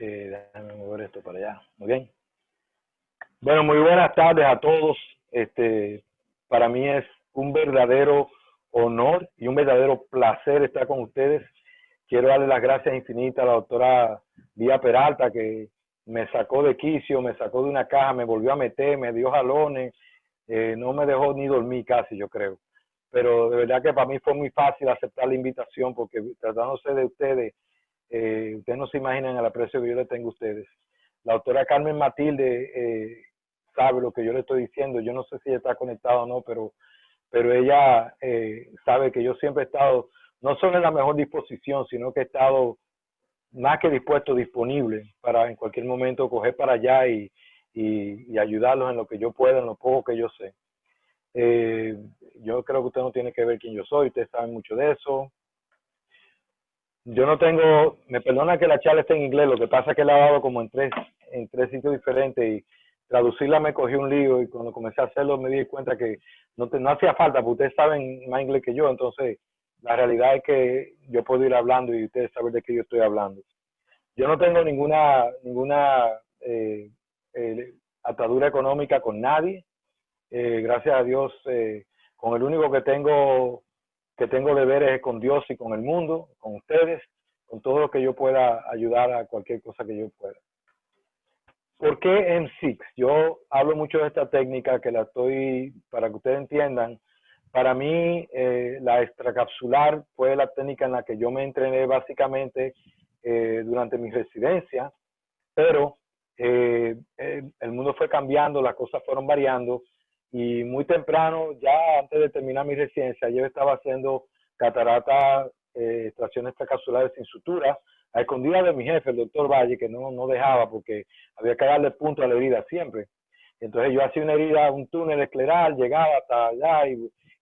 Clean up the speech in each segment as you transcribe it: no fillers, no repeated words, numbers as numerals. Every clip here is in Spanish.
Déjame mover esto para allá. Muy bien. Bueno, muy buenas tardes a todos. Para mí es un verdadero honor y un verdadero placer estar con ustedes. Quiero darle las gracias infinitas a la doctora Vía Peralta, que me sacó de quicio, me sacó de una caja, me volvió a meter, me dio jalones, no me dejó ni dormir casi, yo creo. Pero de verdad que para mí fue muy fácil aceptar la invitación, porque tratándose de ustedes, ustedes no se imaginan el aprecio que yo le tengo a ustedes. La doctora Carmen Matilde sabe lo que yo le estoy diciendo. Yo no sé si ella está conectada o no, pero ella sabe que yo siempre he estado, no solo en la mejor disposición, sino que he estado más que dispuesto, disponible para en cualquier momento coger para allá y ayudarlos en lo que yo pueda, en lo poco que yo sé. Yo creo que usted no tiene que ver quién yo soy, ustedes saben mucho de eso. Yo no tengo, me perdona que la charla esté en inglés, lo que pasa es que la he dado como en tres sitios diferentes y traducirla me cogió un lío, y cuando comencé a hacerlo me di cuenta que no hacía falta, porque ustedes saben más inglés que yo. Entonces la realidad es que yo puedo ir hablando y ustedes saben de qué yo estoy hablando. Yo no tengo ninguna atadura económica con nadie. Gracias a Dios, con el único que tengo deberes es con Dios y con el mundo, con ustedes, con todo lo que yo pueda ayudar a cualquier cosa que yo pueda. ¿Por qué M6? Yo hablo mucho de esta técnica, que la estoy, para que ustedes entiendan, para mí la extracapsular fue la técnica en la que yo me entrené básicamente durante mi residencia, pero el mundo fue cambiando, las cosas fueron variando, y muy temprano, ya antes de terminar mi residencia, yo estaba haciendo catarata, extracciones extracapsulares sin sutura, a escondidas de mi jefe, el doctor Valle, que no dejaba, porque había que darle punto a la herida siempre. Entonces yo hacía una herida, un túnel escleral, llegaba hasta allá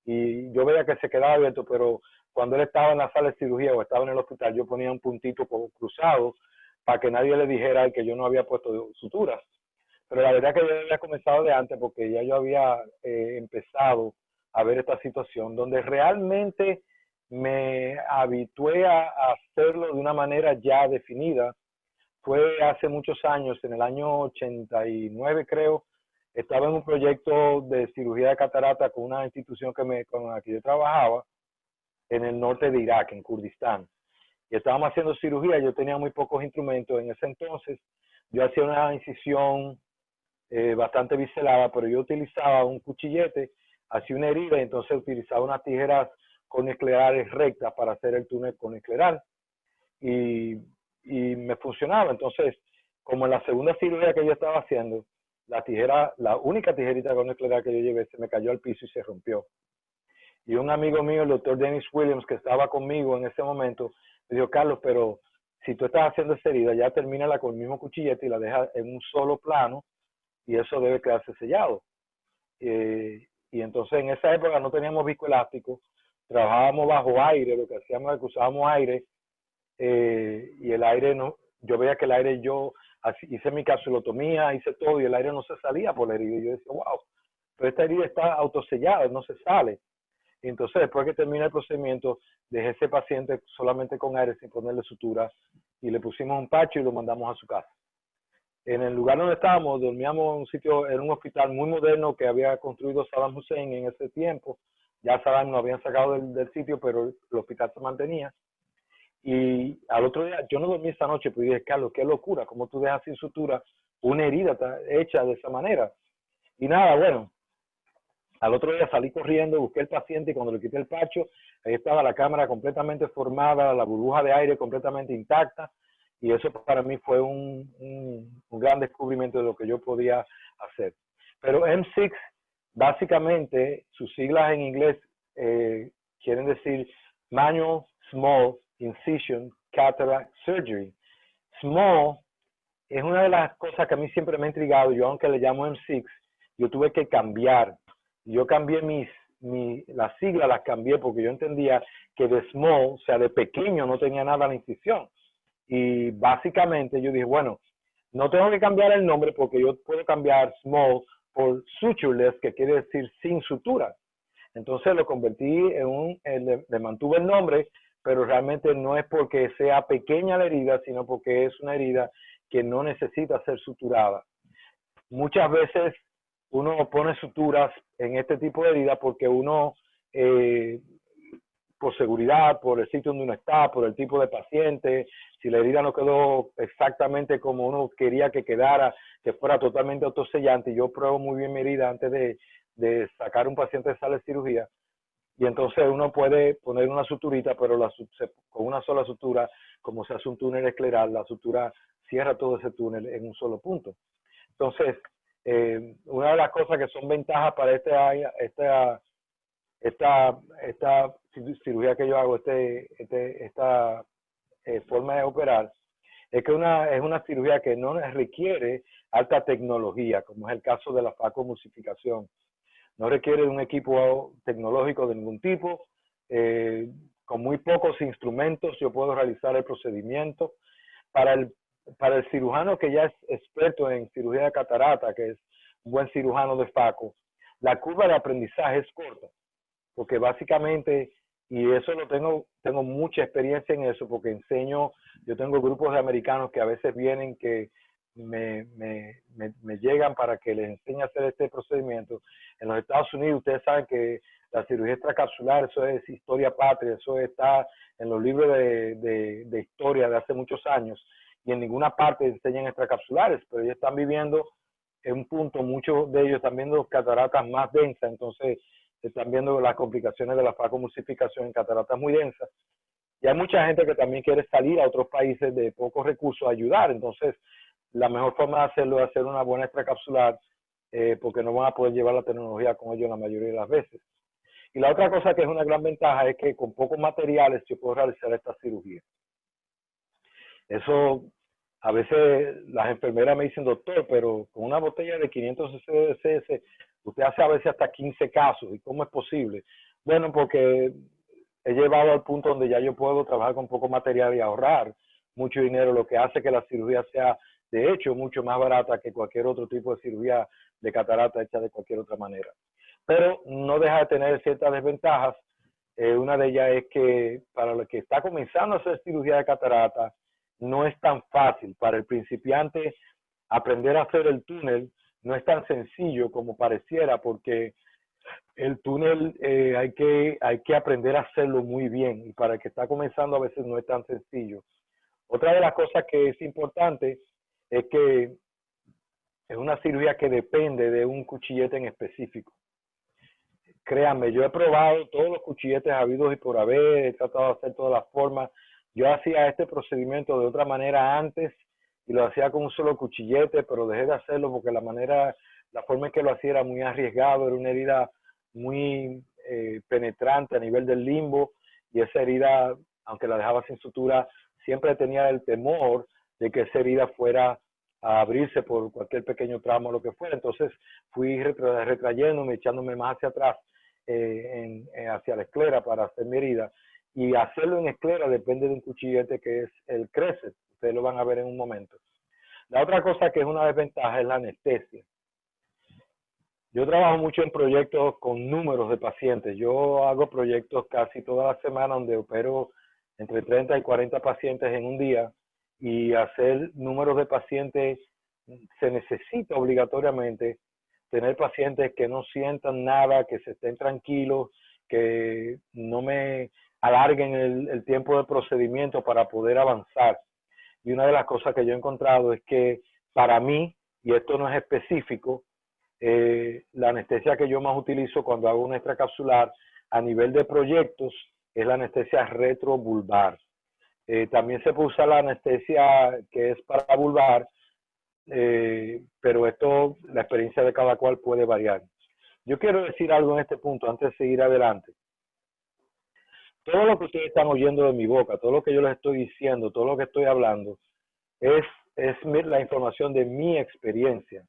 y yo veía que se quedaba abierto, pero cuando él estaba en la sala de cirugía o estaba en el hospital, yo ponía un puntito cruzado para que nadie le dijera que yo no había puesto suturas. Pero la verdad que yo había comenzado de antes, porque ya yo había empezado a ver esta situación, donde realmente me habitué a hacerlo de una manera ya definida. Fue hace muchos años, en el año 89 creo, estaba en un proyecto de cirugía de catarata con una institución con la que yo trabajaba en el norte de Irak, en Kurdistán. Y estábamos haciendo cirugía, yo tenía muy pocos instrumentos en ese entonces. Yo hacía una incisión bastante biselada, pero yo utilizaba un cuchillete, hacía una herida y entonces utilizaba unas tijeras coniclerales rectas para hacer el túnel conicleral y me funcionaba. Entonces, como en la segunda cirugía que yo estaba haciendo, la única tijerita conicleral que yo llevé se me cayó al piso y se rompió. Y un amigo mío, el doctor Dennis Williams, que estaba conmigo en ese momento, me dijo: Carlos, pero si tú estás haciendo esa herida, ya termínala con el mismo cuchillete y la dejas en un solo plano, y eso debe quedarse sellado. Y entonces en esa época no teníamos viscoelástico, trabajábamos bajo aire, lo que hacíamos es que usábamos aire, y el aire no, yo veía que el aire, hice mi capsulotomía, hice todo y el aire no se salía por la herida. Y yo decía: wow, pero esta herida está autosellada, no se sale. Y entonces después que termina el procedimiento, dejé ese paciente solamente con aire sin ponerle sutura y le pusimos un parche y lo mandamos a su casa. En el lugar donde estábamos, dormíamos en un sitio, en un hospital muy moderno que había construido Saddam Hussein en ese tiempo. Ya Saddam lo habían sacado del sitio, pero el hospital se mantenía. Y al otro día, yo no dormí esa noche, pues dije: Carlos, qué locura, ¿cómo tú dejas sin sutura una herida hecha de esa manera? Y nada, bueno, al otro día salí corriendo, busqué el paciente y cuando le quité el parcho, ahí estaba la cámara completamente formada, la burbuja de aire completamente intacta. Y eso para mí fue un gran descubrimiento de lo que yo podía hacer. Pero M6, básicamente, sus siglas en inglés quieren decir Manual Small Incision Cataract Surgery. Small es una de las cosas que a mí siempre me ha intrigado. Yo, aunque le llamo M6, yo tuve que cambiar. Yo cambié las siglas, las cambié porque yo entendía que de small, o sea, de pequeño, no tenía nada la incisión. Y básicamente yo dije: bueno, no tengo que cambiar el nombre porque yo puedo cambiar small por sutureless, que quiere decir sin sutura. Entonces lo convertí le mantuve el nombre, pero realmente no es porque sea pequeña la herida, sino porque es una herida que no necesita ser suturada. Muchas veces uno pone suturas en este tipo de herida porque uno, por seguridad, por el sitio donde uno está, por el tipo de paciente, si la herida no quedó exactamente como uno quería que quedara, que fuera totalmente autosellante, yo pruebo muy bien mi herida antes de sacar un paciente de sala de cirugía, y entonces uno puede poner una suturita, pero con una sola sutura, como se hace un túnel escleral, la sutura cierra todo ese túnel en un solo punto. Entonces, una de las cosas que son ventajas para esta cirugía que yo hago, esta forma de operar, es que es una cirugía que no requiere alta tecnología, como es el caso de la facomulsificación. No requiere un equipo tecnológico de ningún tipo. Con muy pocos instrumentos yo puedo realizar el procedimiento. Para el cirujano que ya es experto en cirugía de catarata, que es un buen cirujano de faco, la curva de aprendizaje es corta, porque básicamente, y eso tengo mucha experiencia en eso, porque yo tengo grupos de americanos que a veces vienen que me llegan para que les enseñe a hacer este procedimiento. En los Estados Unidos ustedes saben que la cirugía extracapsular, eso es historia patria, eso está en los libros de historia de hace muchos años, y en ninguna parte enseñan extracapsulares, pero ellos están viviendo en un punto, muchos de ellos están viendo cataratas más densas, entonces están viendo las complicaciones de la facomulsificación en cataratas muy densas. Y hay mucha gente que también quiere salir a otros países de pocos recursos a ayudar, entonces la mejor forma de hacerlo es hacer una buena extracapsular, porque no van a poder llevar la tecnología con ellos la mayoría de las veces. Y la otra cosa que es una gran ventaja es que con pocos materiales yo puedo realizar esta cirugía. Eso, a veces las enfermeras me dicen, doctor, pero con una botella de 500 cc usted hace a veces hasta 15 casos. ¿Y cómo es posible? Bueno, porque he llevado al punto donde ya yo puedo trabajar con poco material y ahorrar mucho dinero, lo que hace que la cirugía sea, de hecho, mucho más barata que cualquier otro tipo de cirugía de catarata hecha de cualquier otra manera. Pero no deja de tener ciertas desventajas. Una de ellas es que para el que está comenzando a hacer cirugía de catarata, no es tan fácil. Para el principiante, aprender a hacer el túnel no es tan sencillo como pareciera, porque el túnel hay que aprender a hacerlo muy bien, y para el que está comenzando a veces no es tan sencillo. Otra de las cosas que es importante es que es una cirugía que depende de un cuchillete en específico. Créanme, yo he probado todos los cuchilletes habidos y por haber, he tratado de hacer todas las formas. Yo hacía este procedimiento de otra manera antes y lo hacía con un solo cuchillete, pero dejé de hacerlo porque la forma en que lo hacía era muy arriesgado, era una herida muy penetrante a nivel del limbo, y esa herida, aunque la dejaba sin sutura, siempre tenía el temor de que esa herida fuera a abrirse por cualquier pequeño tramo o lo que fuera. Entonces fui retrayéndome, echándome más hacia atrás, hacia la esclera para hacer mi herida, y hacerlo en esclera depende de un cuchillete que es el Crescent. Ustedes lo van a ver en un momento. La otra cosa que es una desventaja es la anestesia. Yo trabajo mucho en proyectos con números de pacientes. Yo hago proyectos casi toda la semana donde opero entre 30 y 40 pacientes en un día, y hacer números de pacientes se necesita obligatoriamente tener pacientes que no sientan nada, que se estén tranquilos, que no me alarguen el tiempo de procedimiento para poder avanzar. Y una de las cosas que yo he encontrado es que para mí, y esto no es específico, la anestesia que yo más utilizo cuando hago una extracapsular a nivel de proyectos es la anestesia retrovulvar. También se puede usar la anestesia que es para vulvar, pero la experiencia de cada cual puede variar. Yo quiero decir algo en este punto antes de seguir adelante. Todo lo que ustedes están oyendo de mi boca, todo lo que yo les estoy diciendo, todo lo que estoy hablando, es la información de mi experiencia.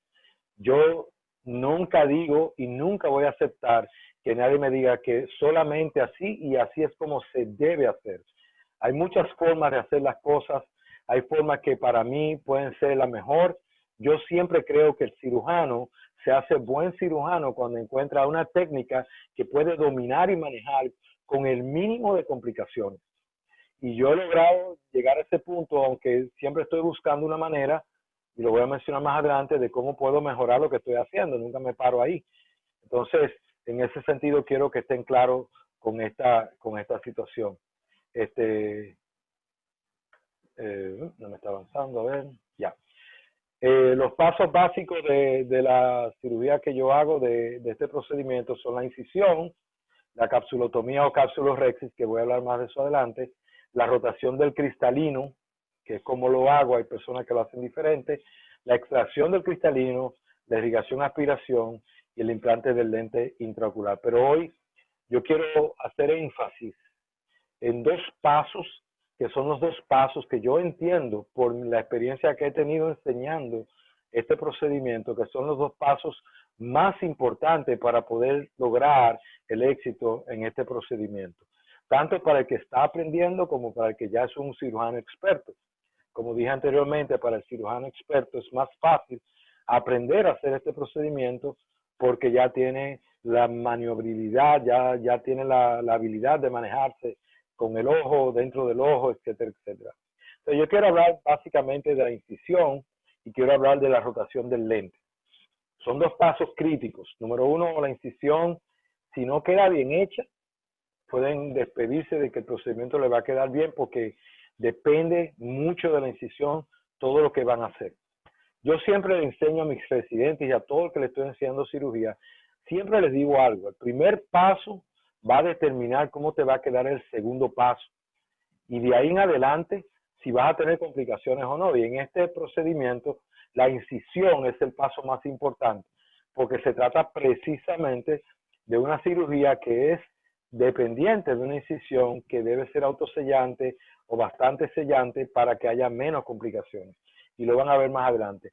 Yo nunca digo y nunca voy a aceptar que nadie me diga que solamente así y así es como se debe hacer. Hay muchas formas de hacer las cosas, hay formas que para mí pueden ser la mejor. Yo siempre creo que el cirujano se hace buen cirujano cuando encuentra una técnica que puede dominar y manejar con el mínimo de complicaciones. Y yo he logrado llegar a ese punto, aunque siempre estoy buscando una manera, y lo voy a mencionar más adelante, de cómo puedo mejorar lo que estoy haciendo. Nunca me paro ahí. Entonces, en ese sentido, quiero que estén claros con esta situación. No me está avanzando, a ver, ya. Los pasos básicos de la cirugía que yo hago de este procedimiento son la incisión, la capsulotomía o capsulorhexis, que voy a hablar más de eso adelante, la rotación del cristalino, que es como lo hago, hay personas que lo hacen diferente, la extracción del cristalino, la irrigación, aspiración y el implante del lente intraocular. Pero hoy yo quiero hacer énfasis en dos pasos, que son los dos pasos que yo entiendo por la experiencia que he tenido enseñando este procedimiento, que son los dos pasos más importantes para poder lograr el éxito en este procedimiento, tanto para el que está aprendiendo como para el que ya es un cirujano experto. Como dije anteriormente, para el cirujano experto es más fácil aprender a hacer este procedimiento porque ya tiene la maniobrabilidad, ya tiene la habilidad de manejarse con el ojo, dentro del ojo, etcétera, etcétera. Entonces yo quiero hablar básicamente de la incisión y quiero hablar de la rotación del lente. Son dos pasos críticos. Número uno, la incisión, si no queda bien hecha, pueden despedirse de que el procedimiento le va a quedar bien porque depende mucho de la incisión todo lo que van a hacer. Yo siempre le enseño a mis residentes y a todo el que le estoy enseñando cirugía, siempre les digo algo. El primer paso va a determinar cómo te va a quedar el segundo paso. Y de ahí en adelante, si vas a tener complicaciones o no. Y en este procedimiento, la incisión es el paso más importante, porque se trata precisamente de una cirugía que es dependiente de una incisión que debe ser autosellante o bastante sellante para que haya menos complicaciones. Y lo van a ver más adelante.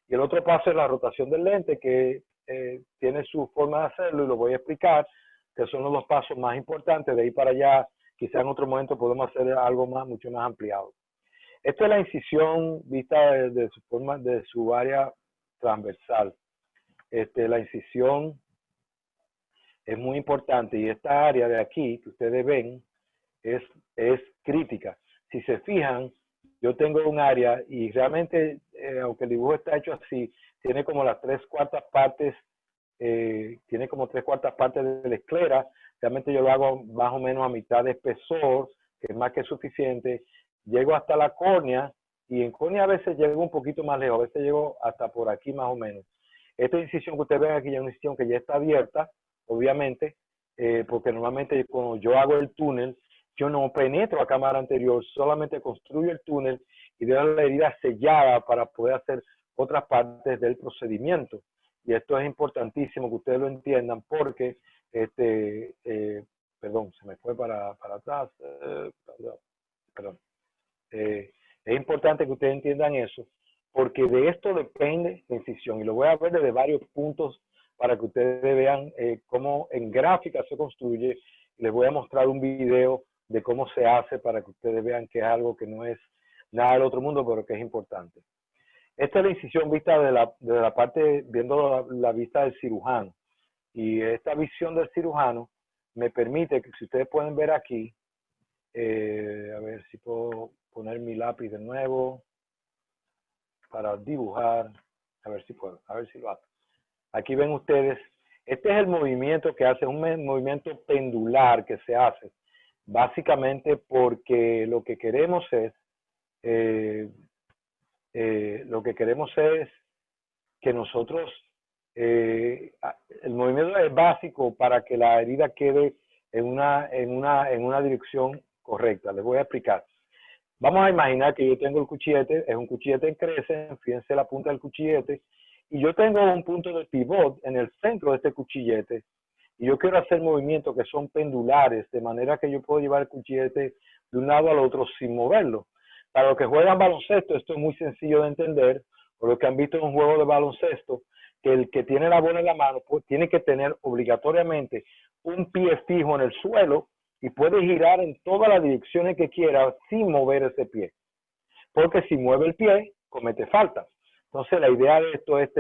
Y el otro paso es la rotación del lente, que tiene su forma de hacerlo y lo voy a explicar, que son los dos pasos más importantes. De ahí para allá, quizá en otro momento podemos hacer algo mucho más ampliado. Esta es la incisión vista de su forma, de su área transversal. La incisión es muy importante y esta área de aquí que ustedes ven es crítica. Si se fijan, yo tengo un área y realmente, aunque el dibujo está hecho así, tiene como las 3/4 partes, tiene como 3/4 partes de la esclera. Realmente yo lo hago más o menos a mitad de espesor, que es más que suficiente. Llego hasta la córnea y en córnea a veces llego un poquito más lejos, a veces llego hasta por aquí más o menos. Esta incisión que ustedes ven aquí ya es una incisión que ya está abierta, obviamente, porque normalmente cuando yo hago el túnel, yo no penetro a cámara anterior, solamente construyo el túnel y dejo la herida sellada para poder hacer otras partes del procedimiento. Y esto es importantísimo que ustedes lo entiendan porque, perdón, se me fue para atrás, perdón. Es importante que ustedes entiendan eso, porque de esto depende la incisión. Y lo voy a ver desde varios puntos para que ustedes vean cómo en gráfica se construye. Les voy a mostrar un video de cómo se hace para que ustedes vean que es algo que no es nada del otro mundo, pero que es importante. Esta es la incisión vista de la parte, viendo la vista del cirujano. Y esta visión del cirujano me permite que, si ustedes pueden ver aquí, a ver si puedo poner mi lápiz de nuevo para dibujar, a ver si puedo, a ver si lo hago. Aquí ven ustedes, este es el movimiento que hace, un movimiento pendular que se hace, básicamente porque lo que queremos es, que nosotros, el movimiento es básico para que la herida quede en una dirección correcta. Les voy a explicar. Vamos a imaginar que yo tengo el cuchillete, es un cuchillete en crece, fíjense la punta del cuchillete, y yo tengo un punto de pivot en el centro de este cuchillete, y yo quiero hacer movimientos que son pendulares, de manera que yo puedo llevar el cuchillete de un lado al otro sin moverlo. Para los que juegan baloncesto, esto es muy sencillo de entender, o los que han visto en un juego de baloncesto, que el que tiene la bola en la mano pues, tiene que tener obligatoriamente un pie fijo en el suelo y puede girar en todas las direcciones que quiera sin mover ese pie. Porque si mueve el pie, comete falta. Entonces la idea de esto es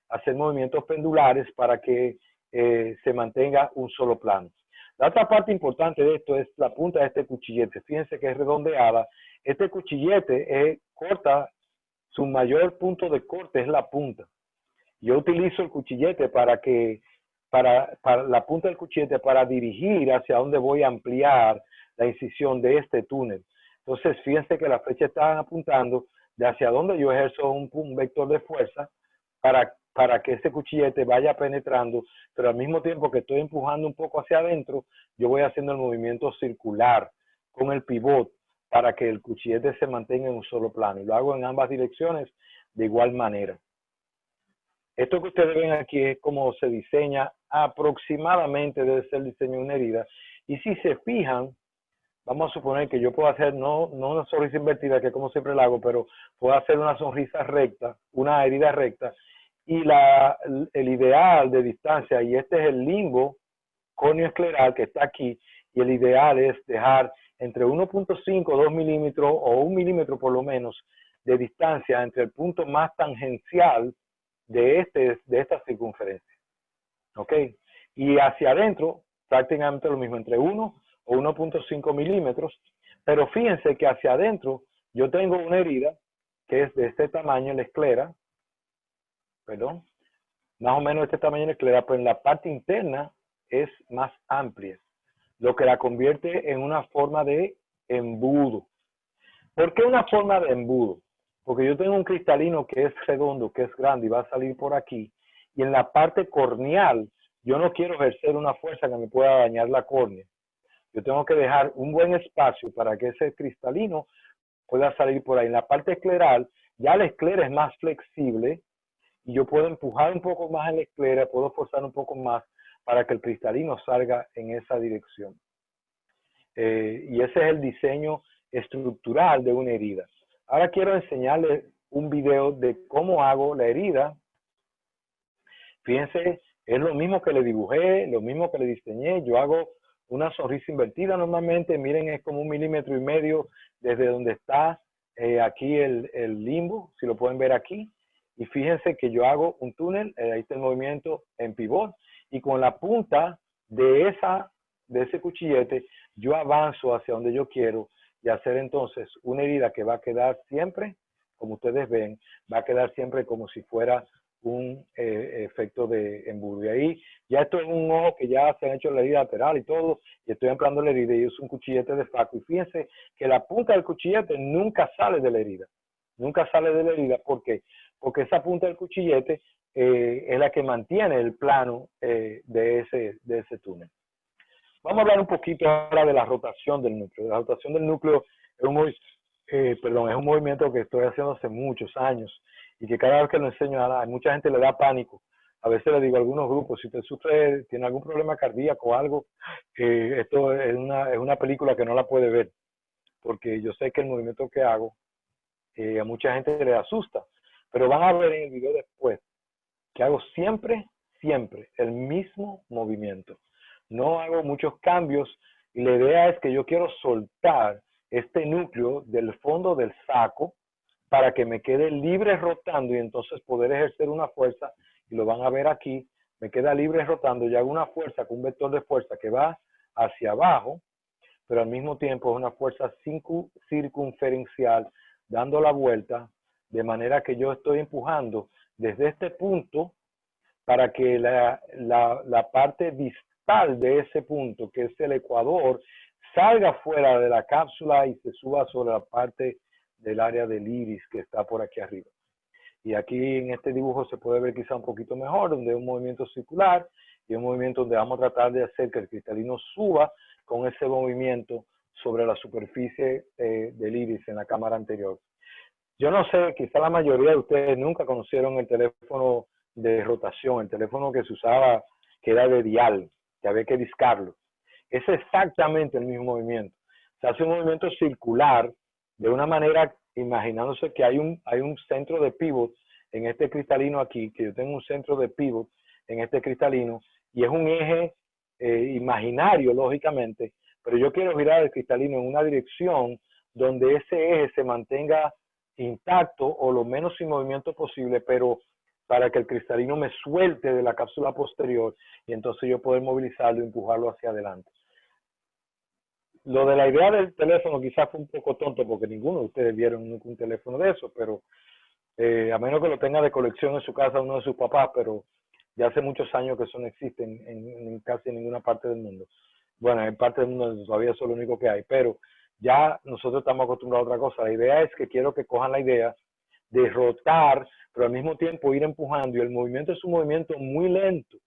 hacer movimientos pendulares para que se mantenga un solo plano. La otra parte importante de esto es la punta de este cuchillete. Fíjense que es redondeada. Este cuchillete corta, su mayor punto de corte es la punta. Yo utilizo el cuchillete para la punta del cuchillete para dirigir hacia dónde voy a ampliar la incisión de este túnel. Entonces, fíjense que las flechas están apuntando de hacia dónde yo ejerzo un vector de fuerza para que ese cuchillete vaya penetrando, pero al mismo tiempo que estoy empujando un poco hacia adentro, yo voy haciendo el movimiento circular con el pivot para que el cuchillete se mantenga en un solo plano. Y lo hago en ambas direcciones de igual manera. Esto que ustedes ven aquí es como se diseña aproximadamente, debe ser el diseño de una herida. Y si se fijan, vamos a suponer que yo puedo hacer no una sonrisa invertida, que como siempre la hago, pero puedo hacer una sonrisa recta, una herida recta. Y el ideal de distancia, y este es el limbo córneo-escleral que está aquí, y el ideal es dejar entre 1.5, 2 milímetros o 1 milímetro por lo menos de distancia entre el punto más tangencial de esta circunferencia. ¿Ok? Y hacia adentro, prácticamente lo mismo, entre 1 o 1.5 milímetros, pero fíjense que hacia adentro yo tengo una herida que es de este tamaño, la esclera, perdón, más o menos de este tamaño la esclera, pero en la parte interna es más amplia, lo que la convierte en una forma de embudo. ¿Por qué una forma de embudo? Porque yo tengo un cristalino que es redondo, que es grande y va a salir por aquí, y en la parte corneal yo no quiero ejercer una fuerza que me pueda dañar la córnea. Yo tengo que dejar un buen espacio para que ese cristalino pueda salir por ahí. En la parte escleral, ya la esclera es más flexible y yo puedo empujar un poco más en la esclera, puedo forzar un poco más para que el cristalino salga en esa dirección. Y ese es el diseño estructural de una herida. Ahora quiero enseñarles un video de cómo hago la herida. Fíjense, es lo mismo que le dibujé, lo mismo que le diseñé. Yo hago una sonrisa invertida normalmente. Miren, es como 1,5 milímetros desde donde está aquí el limbo, si lo pueden ver aquí. Y fíjense que yo hago un túnel, ahí está el movimiento en pivot, y con la punta de ese cuchillete, yo avanzo hacia donde yo quiero y hacer entonces una herida que va a quedar siempre, como ustedes ven, va a quedar siempre como si fuera un efecto de embudo. Y ahí ya esto es un ojo que ya se ha hecho la herida lateral y todo, y estoy ampliando la herida y es un cuchillete de faco. Y fíjense que la punta del cuchillete nunca sale de la herida. Nunca sale de la herida. ¿Por qué? Porque esa punta del cuchillete es la que mantiene el plano de ese túnel. Vamos a hablar un poquito ahora de la rotación del núcleo. La rotación del núcleo es un movimiento que estoy haciendo hace muchos años y que cada vez que lo enseño a mucha gente le da pánico. A veces le digo a algunos grupos, si usted sufre, tiene algún problema cardíaco o algo, esto es una película que no la puede ver, porque yo sé que el movimiento que hago a mucha gente le asusta, pero van a ver en el video después que hago siempre el mismo movimiento. No hago muchos cambios y la idea es que yo quiero soltar este núcleo del fondo del saco para que me quede libre rotando y entonces poder ejercer una fuerza, y lo van a ver aquí, me queda libre rotando y hago una fuerza con un vector de fuerza que va hacia abajo, pero al mismo tiempo es una fuerza circunferencial dando la vuelta, de manera que yo estoy empujando desde este punto para que la parte distal de ese punto, que es el ecuador, salga fuera de la cápsula y se suba sobre la parte del área del iris que está por aquí arriba. Y aquí en este dibujo se puede ver quizá un poquito mejor, donde hay un movimiento circular y un movimiento donde vamos a tratar de hacer que el cristalino suba con ese movimiento sobre la superficie del iris en la cámara anterior. Yo no sé, quizá la mayoría de ustedes nunca conocieron el teléfono de rotación, el teléfono que se usaba, que era de dial, que había que discarlo. Es exactamente el mismo movimiento. Se hace un movimiento circular de una manera, imaginándose que hay un centro de pivot en este cristalino aquí, que yo tengo un centro de pivot en este cristalino, y es un eje imaginario, lógicamente, pero yo quiero girar el cristalino en una dirección donde ese eje se mantenga intacto o lo menos sin movimiento posible, pero para que el cristalino me suelte de la cápsula posterior y entonces yo poder movilizarlo y empujarlo hacia adelante. lo de la idea del teléfono quizás fue un poco tonto porque ninguno de ustedes vieron nunca un teléfono de eso, pero a menos que lo tenga de colección en su casa uno de sus papás, pero ya hace muchos años que eso no existe en casi ninguna parte del mundo. Bueno, en parte del mundo todavía eso es lo único que hay, pero ya nosotros estamos acostumbrados a otra cosa. La idea es que quiero que cojan la idea de rotar, pero al mismo tiempo ir empujando, y el movimiento es un movimiento muy lento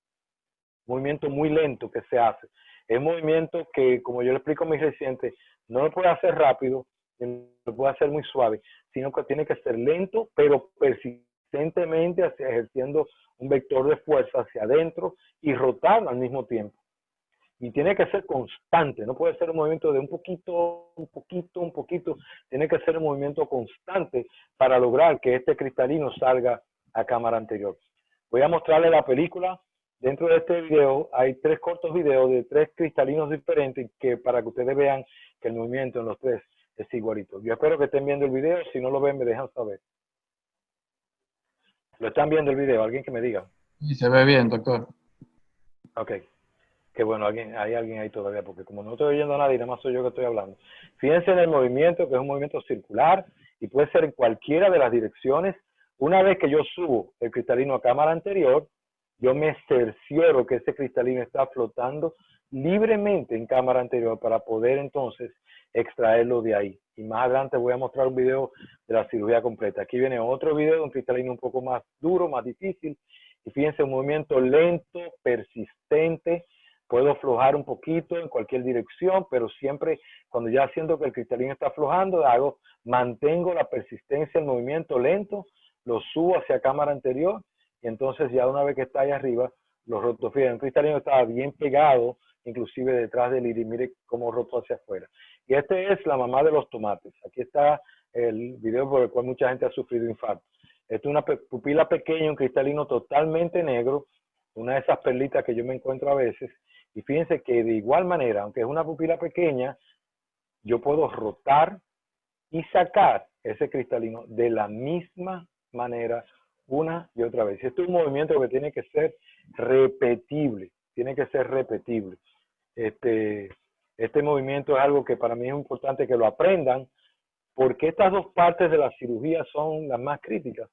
que se hace. Es un movimiento que, como yo le explico a mis recientes, no lo puede hacer rápido, lo puede hacer muy suave, sino que tiene que ser lento, pero persistentemente ejerciendo un vector de fuerza hacia adentro y rotar al mismo tiempo. Y tiene que ser constante, no puede ser un movimiento de un poquito, tiene que ser un movimiento constante para lograr que este cristalino salga a cámara anterior. Voy a mostrarle la película. Dentro de este video hay 3 cortos videos de 3 cristalinos diferentes que para que ustedes vean que el movimiento en los 3 es igualito. Yo espero que estén viendo el video, si no lo ven me dejan saber. ¿Lo están viendo el video? ¿Alguien que me diga? Sí, se ve bien, doctor. Ok. Que bueno, hay alguien ahí todavía, porque como no estoy oyendo a nadie, nada más soy yo que estoy hablando. Fíjense en el movimiento, que es un movimiento circular y puede ser en cualquiera de las direcciones. Una vez que yo subo el cristalino a cámara anterior, yo me cercioro que ese cristalino está flotando libremente en cámara anterior para poder entonces extraerlo de ahí. Y más adelante voy a mostrar un video de la cirugía completa. Aquí viene otro video de un cristalino un poco más duro, más difícil. Y fíjense, un movimiento lento, persistente. Puedo aflojar un poquito en cualquier dirección, pero siempre cuando ya siento que el cristalino está aflojando, mantengo la persistencia del movimiento lento, lo subo hacia cámara anterior y entonces ya una vez que está ahí arriba, lo roto. Fíjense, el cristalino estaba bien pegado, inclusive detrás del iris, mire cómo roto hacia afuera. Y este es la mamá de los tomates. Aquí está el video por el cual mucha gente ha sufrido infarto. Esta es una pupila pequeña, un cristalino totalmente negro, una de esas perlitas que yo me encuentro a veces. Y fíjense que de igual manera, aunque es una pupila pequeña, yo puedo rotar y sacar ese cristalino de la misma manera una y otra vez. Esto es un movimiento que tiene que ser repetible, tiene que ser repetible. Este movimiento es algo que para mí es importante que lo aprendan, porque estas 2 partes de la cirugía son las más críticas.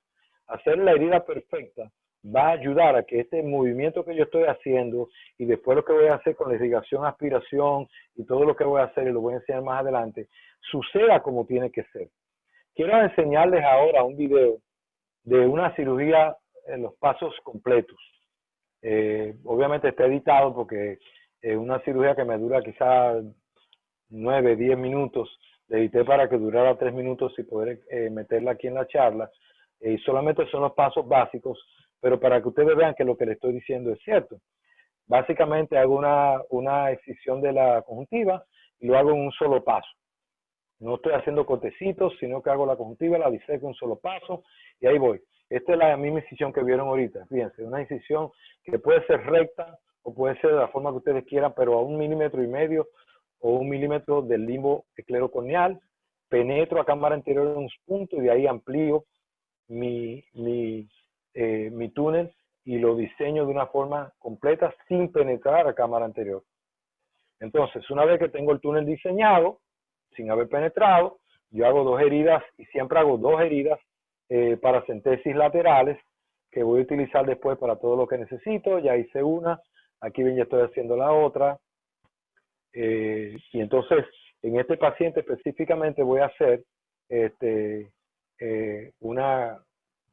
Hacer la herida perfecta va a ayudar a que este movimiento que yo estoy haciendo y después lo que voy a hacer con la irrigación, aspiración y todo lo que voy a hacer y lo voy a enseñar más adelante, suceda como tiene que ser. Quiero enseñarles ahora un video de una cirugía en los pasos completos. Obviamente está editado porque es una cirugía que me dura quizás 9, 10 minutos. Le edité para que durara 3 minutos y poder meterla aquí en la charla. Y solamente son los pasos básicos, pero para que ustedes vean que lo que les estoy diciendo es cierto. Básicamente hago una excisión de la conjuntiva y lo hago en un solo paso. No estoy haciendo cortecitos, sino que hago la conjuntiva, la diseco en un solo paso y ahí voy. Esta es la misma incisión que vieron ahorita. Fíjense, una incisión que puede ser recta o puede ser de la forma que ustedes quieran, pero a 1,5 milímetros o 1 milímetro del limbo esclerocorneal. Penetro a cámara anterior en un punto y de ahí amplío mi túnel y lo diseño de una forma completa sin penetrar a cámara anterior. Entonces, una vez que tengo el túnel diseñado, sin haber penetrado, yo hago 2 heridas y siempre hago 2 heridas paracentesis laterales que voy a utilizar después para todo lo que necesito. Ya hice una, aquí ven, ya estoy haciendo la otra. Y entonces, en este paciente específicamente voy a hacer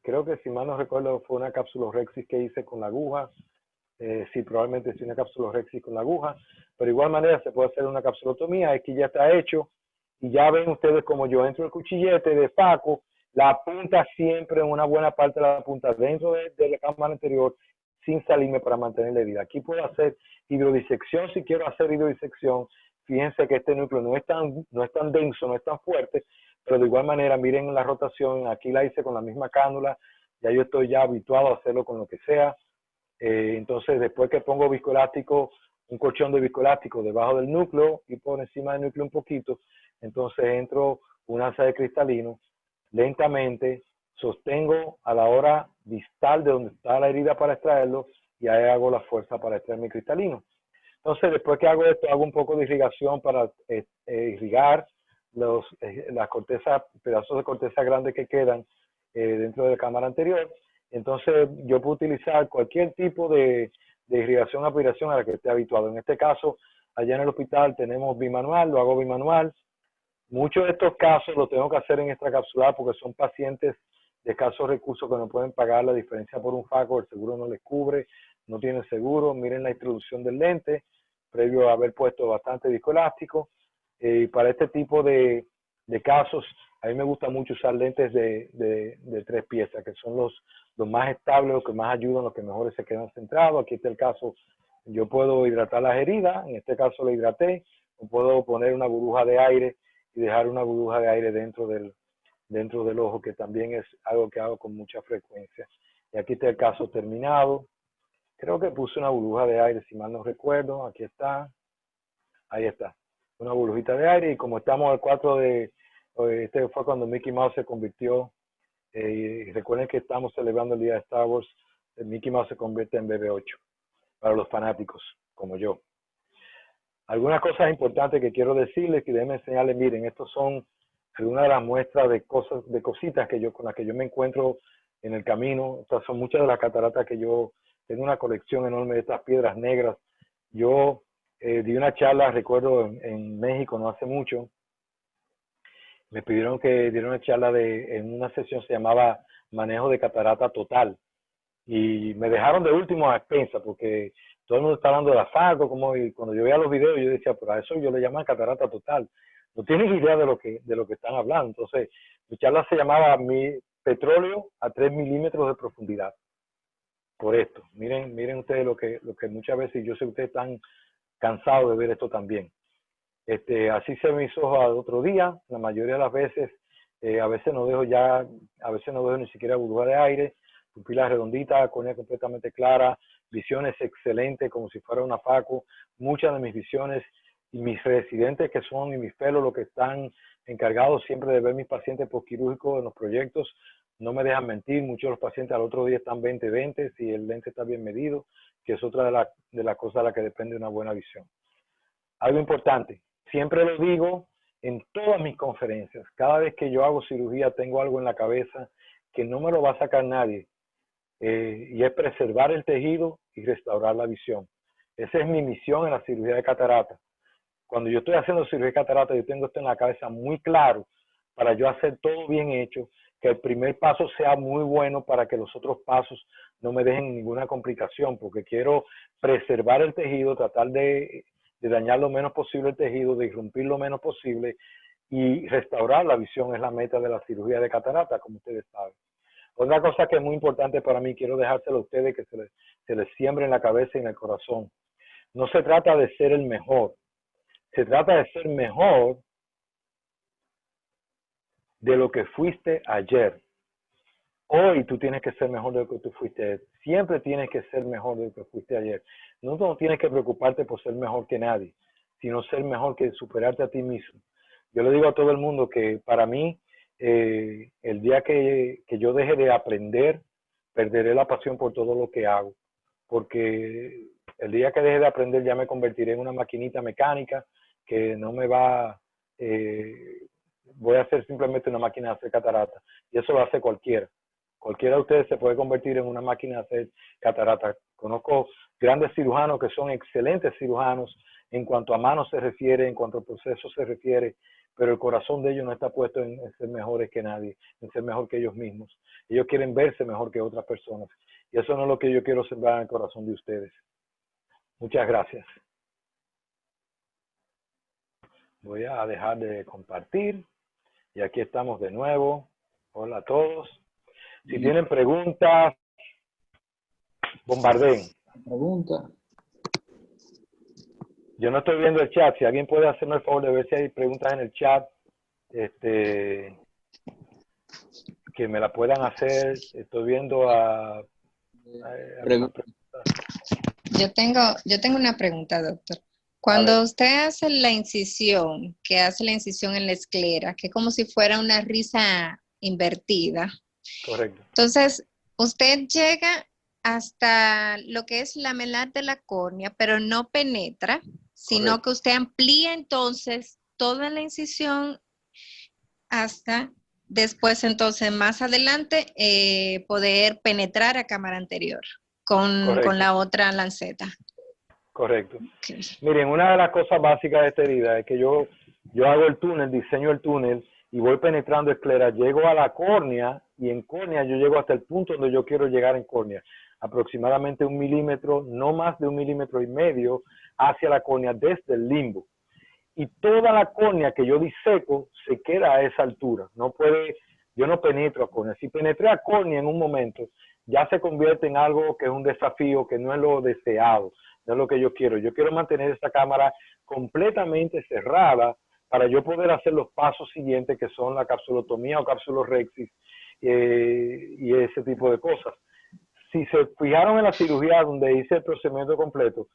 creo que si mal no recuerdo fue una capsulorhexis que hice con la aguja. Sí, probablemente sí, una capsulorhexis con la aguja, pero de igual manera se puede hacer una capsulotomía. Aquí ya está hecho y ya ven ustedes como yo entro el cuchillete de Faco, la punta siempre en una buena parte de la punta dentro de la cámara anterior sin salirme para mantener la herida. Aquí puedo hacer hidrodisección si quiero hacer hidrodisección. Fíjense que este núcleo no es tan denso, no es tan fuerte, pero de igual manera miren la rotación, aquí la hice con la misma cánula, ya yo estoy ya habituado a hacerlo con lo que sea. Entonces después que pongo viscoelástico, un colchón de viscoelástico debajo del núcleo y por encima del núcleo un poquito, entonces entro una asa de cristalino, lentamente sostengo a la hora distal de donde está la herida para extraerlo y ahí hago la fuerza para extraer mi cristalino. Entonces, después que hago esto, hago un poco de irrigación para irrigar las cortezas, pedazos de corteza grandes que quedan dentro de la cámara anterior. Entonces, yo puedo utilizar cualquier tipo de irrigación, aspiración a la que esté habituado. En este caso, allá en el hospital tenemos bimanual, lo hago bimanual. Muchos de estos casos los tengo que hacer en extracapsular porque son pacientes de escasos recursos que no pueden pagar la diferencia por un FACO, el seguro no les cubre, no tienen seguro. Miren la introducción del lente, previo a haber puesto bastante disco elástico. Y para este tipo de casos, a mí me gusta mucho usar lentes de 3 piezas, que son los más estables, los que más ayudan, los que mejores se quedan centrados. Aquí está el caso, yo puedo hidratar las heridas, en este caso lo hidraté, o puedo poner una burbuja de aire y dejar una burbuja de aire dentro del ojo, que también es algo que hago con mucha frecuencia. Y aquí está el caso terminado. Creo que puse una burbuja de aire, si mal no recuerdo. Aquí está. Ahí está. Una burbujita de aire. Y como estamos al 4 este fue cuando Mickey Mouse se convirtió. Y recuerden que estamos celebrando el día de Star Wars. Mickey Mouse se convierte en BB-8 para los fanáticos como yo. Algunas cosas importantes que quiero decirles, que déjenme enseñarles. Miren, estos son algunas de las muestras de cositas con las que yo me encuentro en el camino. Estas son muchas de las cataratas que yo tengo, una colección enorme de estas piedras negras. Yo di una charla, recuerdo, en México no hace mucho. Me pidieron que diera una charla en una sesión se llamaba Manejo de Catarata Total. Y me dejaron de último a expensa porque todo el mundo está hablando de la FACO, y cuando yo veía los videos yo decía, pero a eso yo le llaman catarata total. No tienen idea de lo que están hablando. Entonces, mi charla se llamaba Mi petróleo a 3 milímetros de profundidad. Por esto, miren ustedes lo que muchas veces, yo sé que ustedes están cansados de ver esto también. Así se me hizo al otro día, la mayoría de las veces, a veces no dejo ni siquiera burbuja de aire, pupilas redonditas, córnea completamente clara, visiones excelentes como si fuera una FACO. Muchas de mis visiones y mis residentes que son y mis fellows, los que están encargados siempre de ver mis pacientes postquirúrgicos en los proyectos, no me dejan mentir. Muchos de los pacientes al otro día están 20-20 si el lente está bien medido, que es otra de las cosas a las que depende una buena visión. Algo importante, siempre lo digo en todas mis conferencias, cada vez que yo hago cirugía tengo algo en la cabeza que no me lo va a sacar nadie, y es preservar el tejido y restaurar la visión. Esa es mi misión en la cirugía de catarata. Cuando yo estoy haciendo cirugía de catarata, yo tengo esto en la cabeza muy claro para yo hacer todo bien hecho, que el primer paso sea muy bueno para que los otros pasos no me dejen ninguna complicación, porque quiero preservar el tejido, tratar de dañar lo menos posible el tejido, de irrumpir lo menos posible y restaurar la visión es la meta de la cirugía de catarata, como ustedes saben. Otra cosa que es muy importante para mí, quiero dejárselo a ustedes, que se les siembre en la cabeza y en el corazón. No se trata de ser el mejor, se trata de ser mejor de lo que fuiste ayer. Hoy tú tienes que ser mejor de lo que tú fuiste ayer. Siempre tienes que ser mejor de lo que fuiste ayer. No tienes que preocuparte por ser mejor que nadie, sino ser mejor que superarte a ti mismo. Yo le digo a todo el mundo que para mí, el día que yo deje de aprender, perderé la pasión por todo lo que hago. Porque el día que deje de aprender ya me convertiré en una maquinita mecánica que no me va, voy a hacer simplemente una máquina de hacer catarata. Y eso lo hace cualquiera. Cualquiera de ustedes se puede convertir en una máquina de hacer catarata. Conozco grandes cirujanos que son excelentes cirujanos en cuanto a manos se refiere, en cuanto a proceso se refiere, pero el corazón de ellos no está puesto en ser mejores que nadie, en ser mejor que ellos mismos. Ellos quieren verse mejor que otras personas. Y eso no es lo que yo quiero sembrar en el corazón de ustedes. Muchas gracias. Voy a dejar de compartir. Y aquí estamos de nuevo. Hola a todos. Si tienen preguntas, bombardeen. Pregunta. Yo no estoy viendo el chat. Si alguien puede hacerme el favor de ver si hay preguntas en el chat, que me la puedan hacer. Estoy viendo algunas preguntas. Yo tengo una pregunta, doctor. Cuando usted hace la incisión, que hace la incisión en la esclera, que es como si fuera una risa invertida. Correcto. Entonces, usted llega hasta lo que es la melar de la córnea, pero no penetra, sino Correcto. que usted amplía entonces toda la incisión hasta después, entonces, más adelante, poder penetrar a cámara anterior con Correcto, la otra lanceta. correcto. Okay. Miren, una de las cosas básicas de esta herida es que yo hago el túnel, diseño el túnel y voy penetrando esclera, llego a la córnea y en córnea yo llego hasta el punto donde yo quiero llegar en córnea, aproximadamente 1 milímetro, no más de 1,5 milímetros hacia la córnea desde el limbo. Y toda la córnea que yo diseco se queda a esa altura. Yo no penetro a córnea. Si penetré a córnea en un momento, ya se convierte en algo que es un desafío, que no es lo deseado, no es lo que yo quiero. Yo quiero mantener esta cámara completamente cerrada para yo poder hacer los pasos siguientes, que son la capsulotomía o capsulorhexis y ese tipo de cosas. Si se fijaron en la cirugía donde hice el procedimiento completo,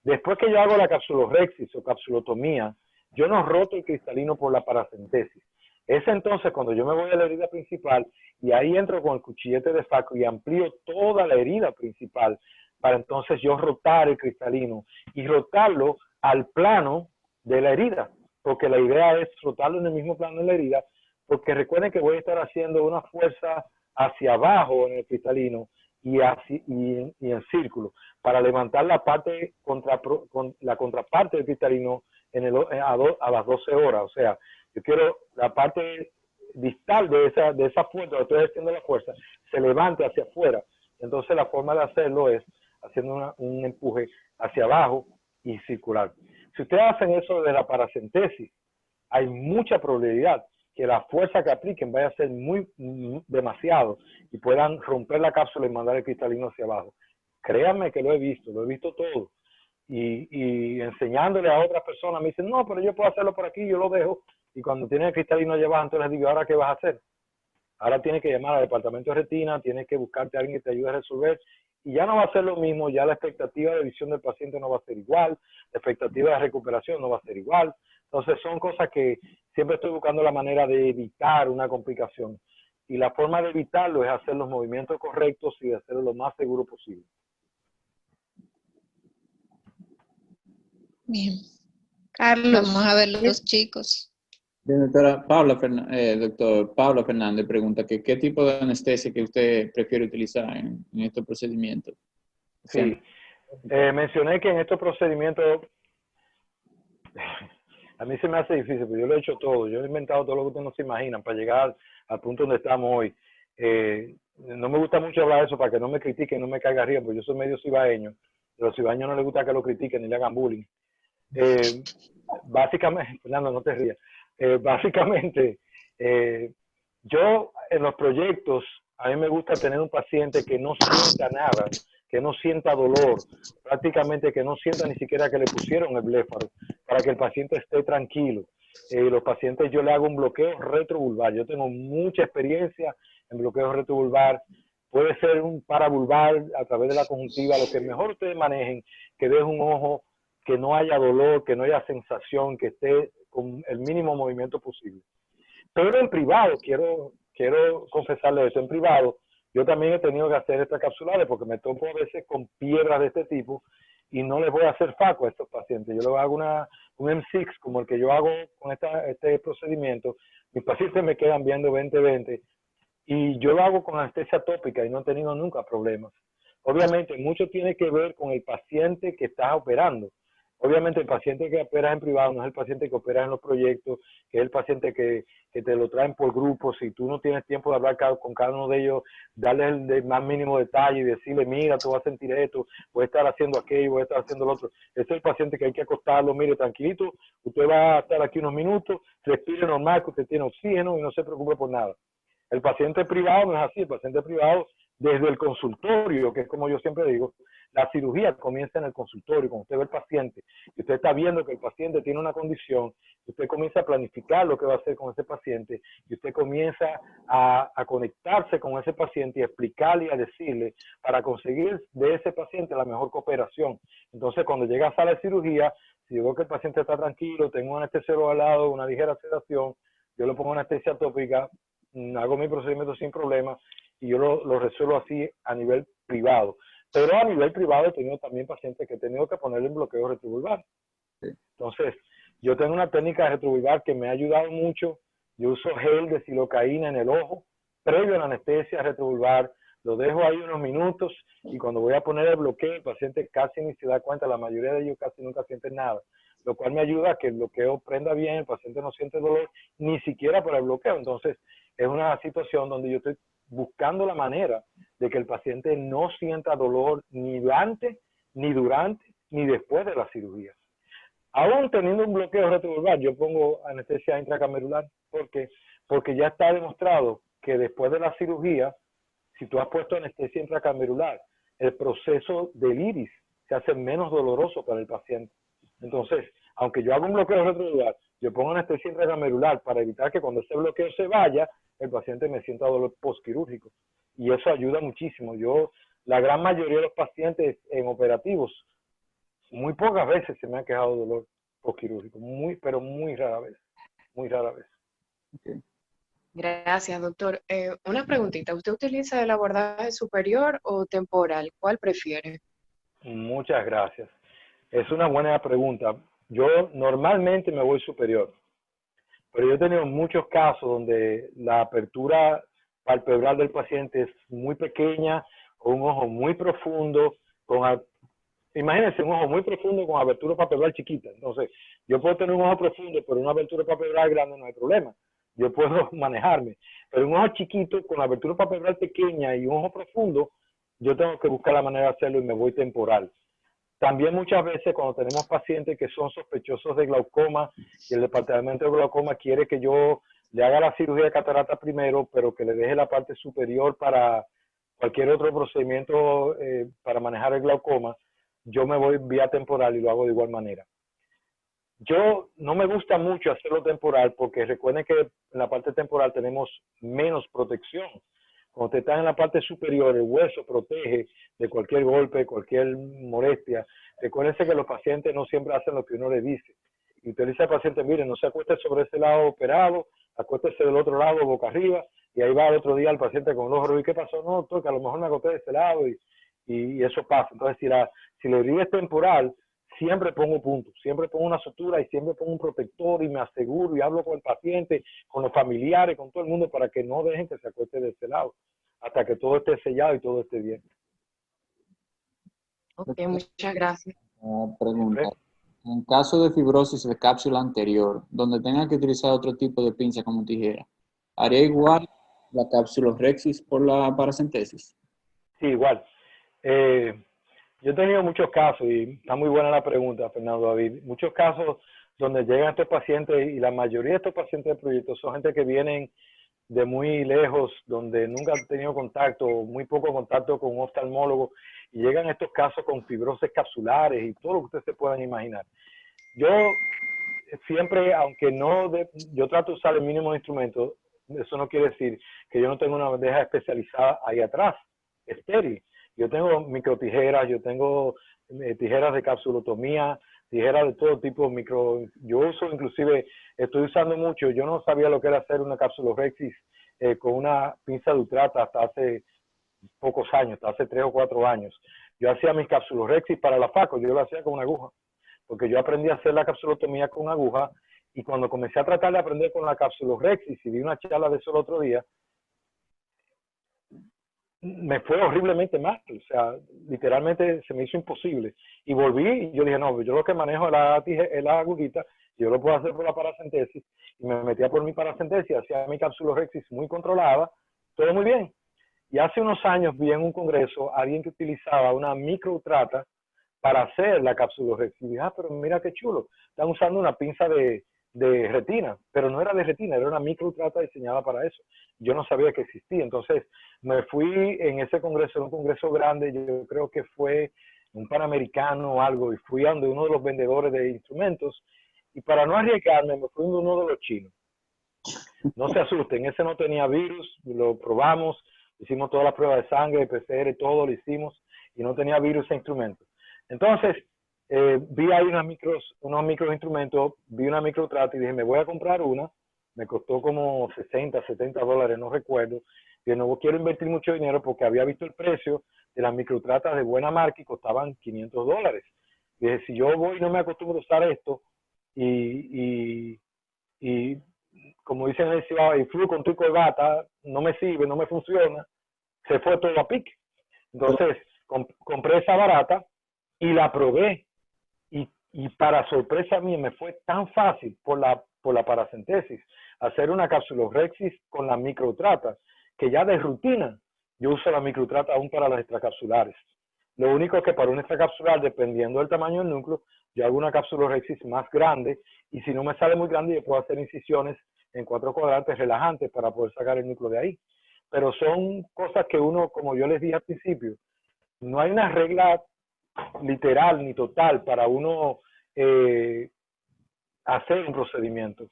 después que yo hago la capsulorhexis o capsulotomía, yo no roto el cristalino por la paracentesis. Es entonces cuando yo me voy a la herida principal y ahí entro con el cuchillete de saco y amplío toda la herida principal para entonces yo rotar el cristalino y rotarlo al plano de la herida, porque la idea es rotarlo en el mismo plano de la herida, porque recuerden que voy a estar haciendo una fuerza hacia abajo en el cristalino y en círculo para levantar la parte la contraparte del cristalino a las 12 horas. O sea, yo quiero la parte distal de esa fuerza, donde estoy haciendo la fuerza, se levante hacia afuera. Entonces la forma de hacerlo es haciendo un empuje hacia abajo y circular. Si ustedes hacen eso de la paracentesis, hay mucha probabilidad que la fuerza que apliquen vaya a ser demasiado y puedan romper la cápsula y mandar el cristalino hacia abajo. Créanme que lo he visto todo. Y enseñándole a otras personas me dicen, no, pero yo puedo hacerlo por aquí, yo lo dejo. Y cuando tiene el cristalino allá abajo, entonces les digo, ¿ahora qué vas a hacer? Ahora tienes que llamar al departamento de retina, tienes que buscarte a alguien que te ayude a resolver. Y ya no va a ser lo mismo, ya la expectativa de visión del paciente no va a ser igual, la expectativa de recuperación no va a ser igual. Entonces son cosas que siempre estoy buscando la manera de evitar una complicación. Y la forma de evitarlo es hacer los movimientos correctos y hacerlo lo más seguro posible. Bien. Carlos, vamos a ver los chicos. Bien, doctor Pablo Fernández pregunta que qué tipo de anestesia que usted prefiere utilizar en estos procedimientos. Sí, mencioné que en estos procedimientos a mí se me hace difícil, porque yo lo he hecho todo, yo he inventado todo lo que ustedes no se imaginan para llegar al punto donde estamos hoy. No me gusta mucho hablar de eso para que no me critiquen, no me caiga arriba, porque yo soy medio cibaeño, a los cibaeños no les gusta que lo critiquen ni le hagan bullying. Básicamente, Fernando, no te rías, básicamente, yo en los proyectos, a mí me gusta tener un paciente que no sienta nada, que no sienta dolor, prácticamente que no sienta ni siquiera que le pusieron el bléfaro, para que el paciente esté tranquilo. Los pacientes yo le hago un bloqueo retrovulvar, yo tengo mucha experiencia en bloqueo retrovulvar, puede ser un paravulvar a través de la conjuntiva, lo que mejor ustedes manejen, que deje un ojo, que no haya dolor, que no haya sensación, que esté con el mínimo movimiento posible. Pero en privado, quiero confesarle esto, en privado, yo también he tenido que hacer estas capsulares porque me topo a veces con piedras de este tipo y no les voy a hacer faco a estos pacientes. Yo les hago un M6 como el que yo hago con este procedimiento. Mis pacientes me quedan viendo 20-20 y yo lo hago con anestesia tópica y no he tenido nunca problemas. Obviamente, mucho tiene que ver con el paciente que estás operando. Obviamente, el paciente que operas en privado no es el paciente que operas en los proyectos, que es el paciente que te lo traen por grupos. Si tú no tienes tiempo de hablar con cada uno de ellos, darle el más mínimo detalle y decirle, mira, tú vas a sentir esto, voy a estar haciendo aquello, voy a estar haciendo lo otro. Ese es el paciente que hay que acostarlo, mire, tranquilito, usted va a estar aquí unos minutos, respire normal, que usted tiene oxígeno y no se preocupe por nada. El paciente privado no es así, el paciente privado desde el consultorio, que es como yo siempre digo, la cirugía comienza en el consultorio, cuando usted ve al paciente, y usted está viendo que el paciente tiene una condición, usted comienza a planificar lo que va a hacer con ese paciente, y usted comienza a conectarse con ese paciente y a explicarle y a decirle para conseguir de ese paciente la mejor cooperación. Entonces, cuando llega a sala de cirugía, si yo veo que el paciente está tranquilo, tengo un anestesiólogo al lado, una ligera sedación, yo le pongo anestesia tópica, hago mi procedimiento sin problema y yo lo resuelvo así a nivel privado. Pero a nivel privado he tenido también pacientes que he tenido que ponerle un bloqueo retrovulvar. Sí. Entonces, yo tengo una técnica de retrovulvar que me ha ayudado mucho. Yo uso gel de silocaína en el ojo, previo a la anestesia retrovulvar, lo dejo ahí unos minutos y cuando voy a poner el bloqueo, el paciente casi ni se da cuenta, la mayoría de ellos casi nunca sienten nada, lo cual me ayuda a que el bloqueo prenda bien, el paciente no siente dolor, ni siquiera por el bloqueo. Entonces, es una situación donde yo estoy buscando la manera de que el paciente no sienta dolor ni antes, ni durante, ni después de la cirugía. Aún teniendo un bloqueo retrovulvar, yo pongo anestesia intracamerular. ¿Por qué? Porque ya está demostrado que después de la cirugía, si tú has puesto anestesia intracamerular, el proceso del iris se hace menos doloroso para el paciente. Entonces, aunque yo haga un bloqueo retrovulvar, yo pongo anestesia intracamerular para evitar que cuando ese bloqueo se vaya, el paciente me sienta dolor postquirúrgico. Y eso ayuda muchísimo. La gran mayoría de los pacientes en operativos, muy pocas veces se me ha quejado de dolor postquirúrgico, pero muy rara vez, muy rara vez. Okay. Gracias, doctor. Una preguntita, ¿usted utiliza el abordaje superior o temporal? ¿Cuál prefiere? Muchas gracias. Es una buena pregunta. Yo normalmente me voy superior, pero yo he tenido muchos casos donde la apertura palpebral del paciente es muy pequeña, con un ojo muy profundo, imagínense un ojo muy profundo con abertura palpebral chiquita. Entonces, yo puedo tener un ojo profundo, pero una abertura palpebral grande no hay problema. Yo puedo manejarme. Pero un ojo chiquito con abertura palpebral pequeña y un ojo profundo, yo tengo que buscar la manera de hacerlo y me voy temporal. También muchas veces cuando tenemos pacientes que son sospechosos de glaucoma y el departamento de glaucoma quiere que yo le haga la cirugía de catarata primero, pero que le deje la parte superior para cualquier otro procedimiento para manejar el glaucoma, yo me voy vía temporal y lo hago de igual manera. Yo no me gusta mucho hacerlo temporal porque recuerden que en la parte temporal tenemos menos protección. Cuando usted está en la parte superior, el hueso protege de cualquier golpe, cualquier molestia. Recuérdense que los pacientes no siempre hacen lo que uno le dice. Y usted le dice al paciente, mire, no se acueste sobre ese lado operado, acuéstese del otro lado, boca arriba, y ahí va el otro día el paciente con el ojo rojo. ¿Y qué pasó? No, doctor, que a lo mejor me acosté de ese lado y eso pasa. Entonces, si la herida es temporal, siempre pongo puntos, siempre pongo una sutura y siempre pongo un protector y me aseguro y hablo con el paciente, con los familiares, con todo el mundo para que no dejen que se acueste de ese lado, hasta que todo esté sellado y todo esté bien. Ok, muchas gracias. Pregunta. En caso de fibrosis de cápsula anterior, donde tenga que utilizar otro tipo de pinza como tijera, ¿haría igual la capsulorhexis por la paracentesis? Sí, igual. Yo he tenido muchos casos, y está muy buena la pregunta, Fernando David, muchos casos donde llegan estos pacientes, y la mayoría de estos pacientes de proyectos son gente que vienen de muy lejos, donde nunca han tenido contacto, muy poco contacto con un oftalmólogo, y llegan estos casos con fibrosis capsulares y todo lo que ustedes se puedan imaginar. Yo siempre, aunque yo trato de usar el mínimo de instrumentos, eso no quiere decir que yo no tengo una bandeja especializada ahí atrás, estéril. Yo tengo microtijeras, yo tengo tijeras de capsulotomía, tijeras de todo tipo, yo uso inclusive, estoy usando mucho, yo no sabía lo que era hacer una capsulorhexis con una pinza de Utrata hasta hace pocos años, hasta hace 3 o 4 años. Yo hacía mis capsulorhexis para la FACO, yo lo hacía con una aguja, porque yo aprendí a hacer la capsulotomía con aguja, y cuando comencé a tratar de aprender con la capsulorhexis, y vi una charla de eso el otro día, me fue horriblemente mal, o sea, literalmente se me hizo imposible. Y volví y yo dije, no, yo lo que manejo es la agujita, yo lo puedo hacer por la paracentesis, y me metía por mi paracentesis, hacía mi capsulorhexis muy controlada, todo muy bien. Y hace unos años vi en un congreso a alguien que utilizaba una microutrata para hacer la capsulorhexis. Y dije, pero mira qué chulo, están usando una pinza de retina, pero no era de retina, era una microutrata diseñada para eso. Yo no sabía que existía. Entonces me fui en ese congreso, en un congreso grande, yo creo que fue un Panamericano o algo, y fui a uno de los vendedores de instrumentos, y para no arriesgarme me fui a uno de los chinos. No se asusten, ese no tenía virus, lo probamos, hicimos todas las pruebas de sangre, PCR, todo lo hicimos, y no tenía virus ese instrumento. Entonces, vi ahí unos micros instrumentos, vi una microtrata y dije, me voy a comprar una. Me costó como 60, 70 dólares, no recuerdo. Yo no quiero invertir mucho dinero porque había visto el precio de las microtratas de buena marca y costaban $500. Dije, si yo voy y no me acostumbro a usar esto y como dicen en el Cibao, y fui con tu corbata, no me sirve, no me funciona, se fue todo a pique. Entonces, compré esa barata y la probé. Y para sorpresa mía me fue tan fácil por la paracentesis hacer una capsulorhexis con las microtratas, que ya de rutina yo uso la microtrata aún para las extracapsulares. Lo único es que para un extracapsular, dependiendo del tamaño del núcleo, yo hago una capsulorhexis más grande, y si no me sale muy grande, yo puedo hacer incisiones en 4 cuadrantes relajantes para poder sacar el núcleo de ahí. Pero son cosas que uno, como yo les dije al principio, no hay una regla literal ni total para uno hacer un procedimiento.